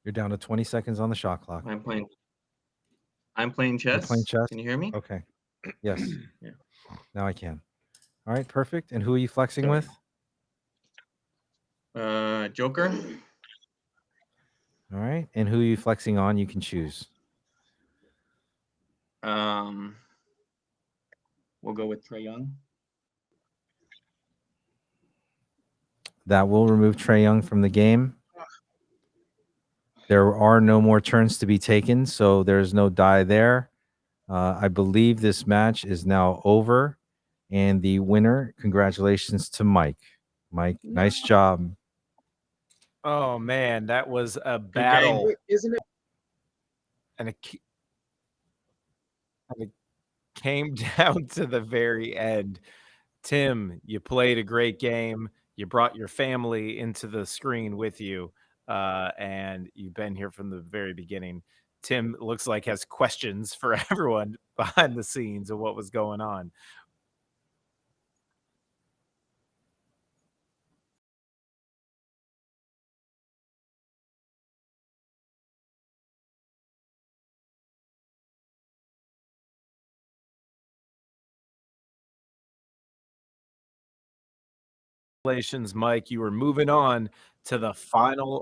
Speaker 3: You're down to 20 seconds on the shot clock.
Speaker 6: I'm playing chess.
Speaker 3: You're playing chess?
Speaker 6: Can you hear me?
Speaker 3: Okay. Yes.
Speaker 6: Yeah.
Speaker 3: Now I can. All right, perfect. And who are you flexing
Speaker 6: Sorry.
Speaker 3: with?
Speaker 6: Joker.
Speaker 3: All right. And who are you flexing on? You can choose.
Speaker 6: We'll go with Trae Young.
Speaker 3: That will remove Trae Young from the game. There are no more turns to be taken, so there's no die there. I believe this match is now over. And the winner, congratulations to Mike. Mike, nice job.
Speaker 2: Oh man, that was a
Speaker 6: game.
Speaker 2: battle.
Speaker 7: wait, isn't it?
Speaker 2: And it came down to the very end. Tim, you played a great game. You brought your family into the screen with you, and you've been here from the very beginning. Tim looks like has questions for everyone behind the scenes of what was going on. Congratulations, Mike. You were moving on to the final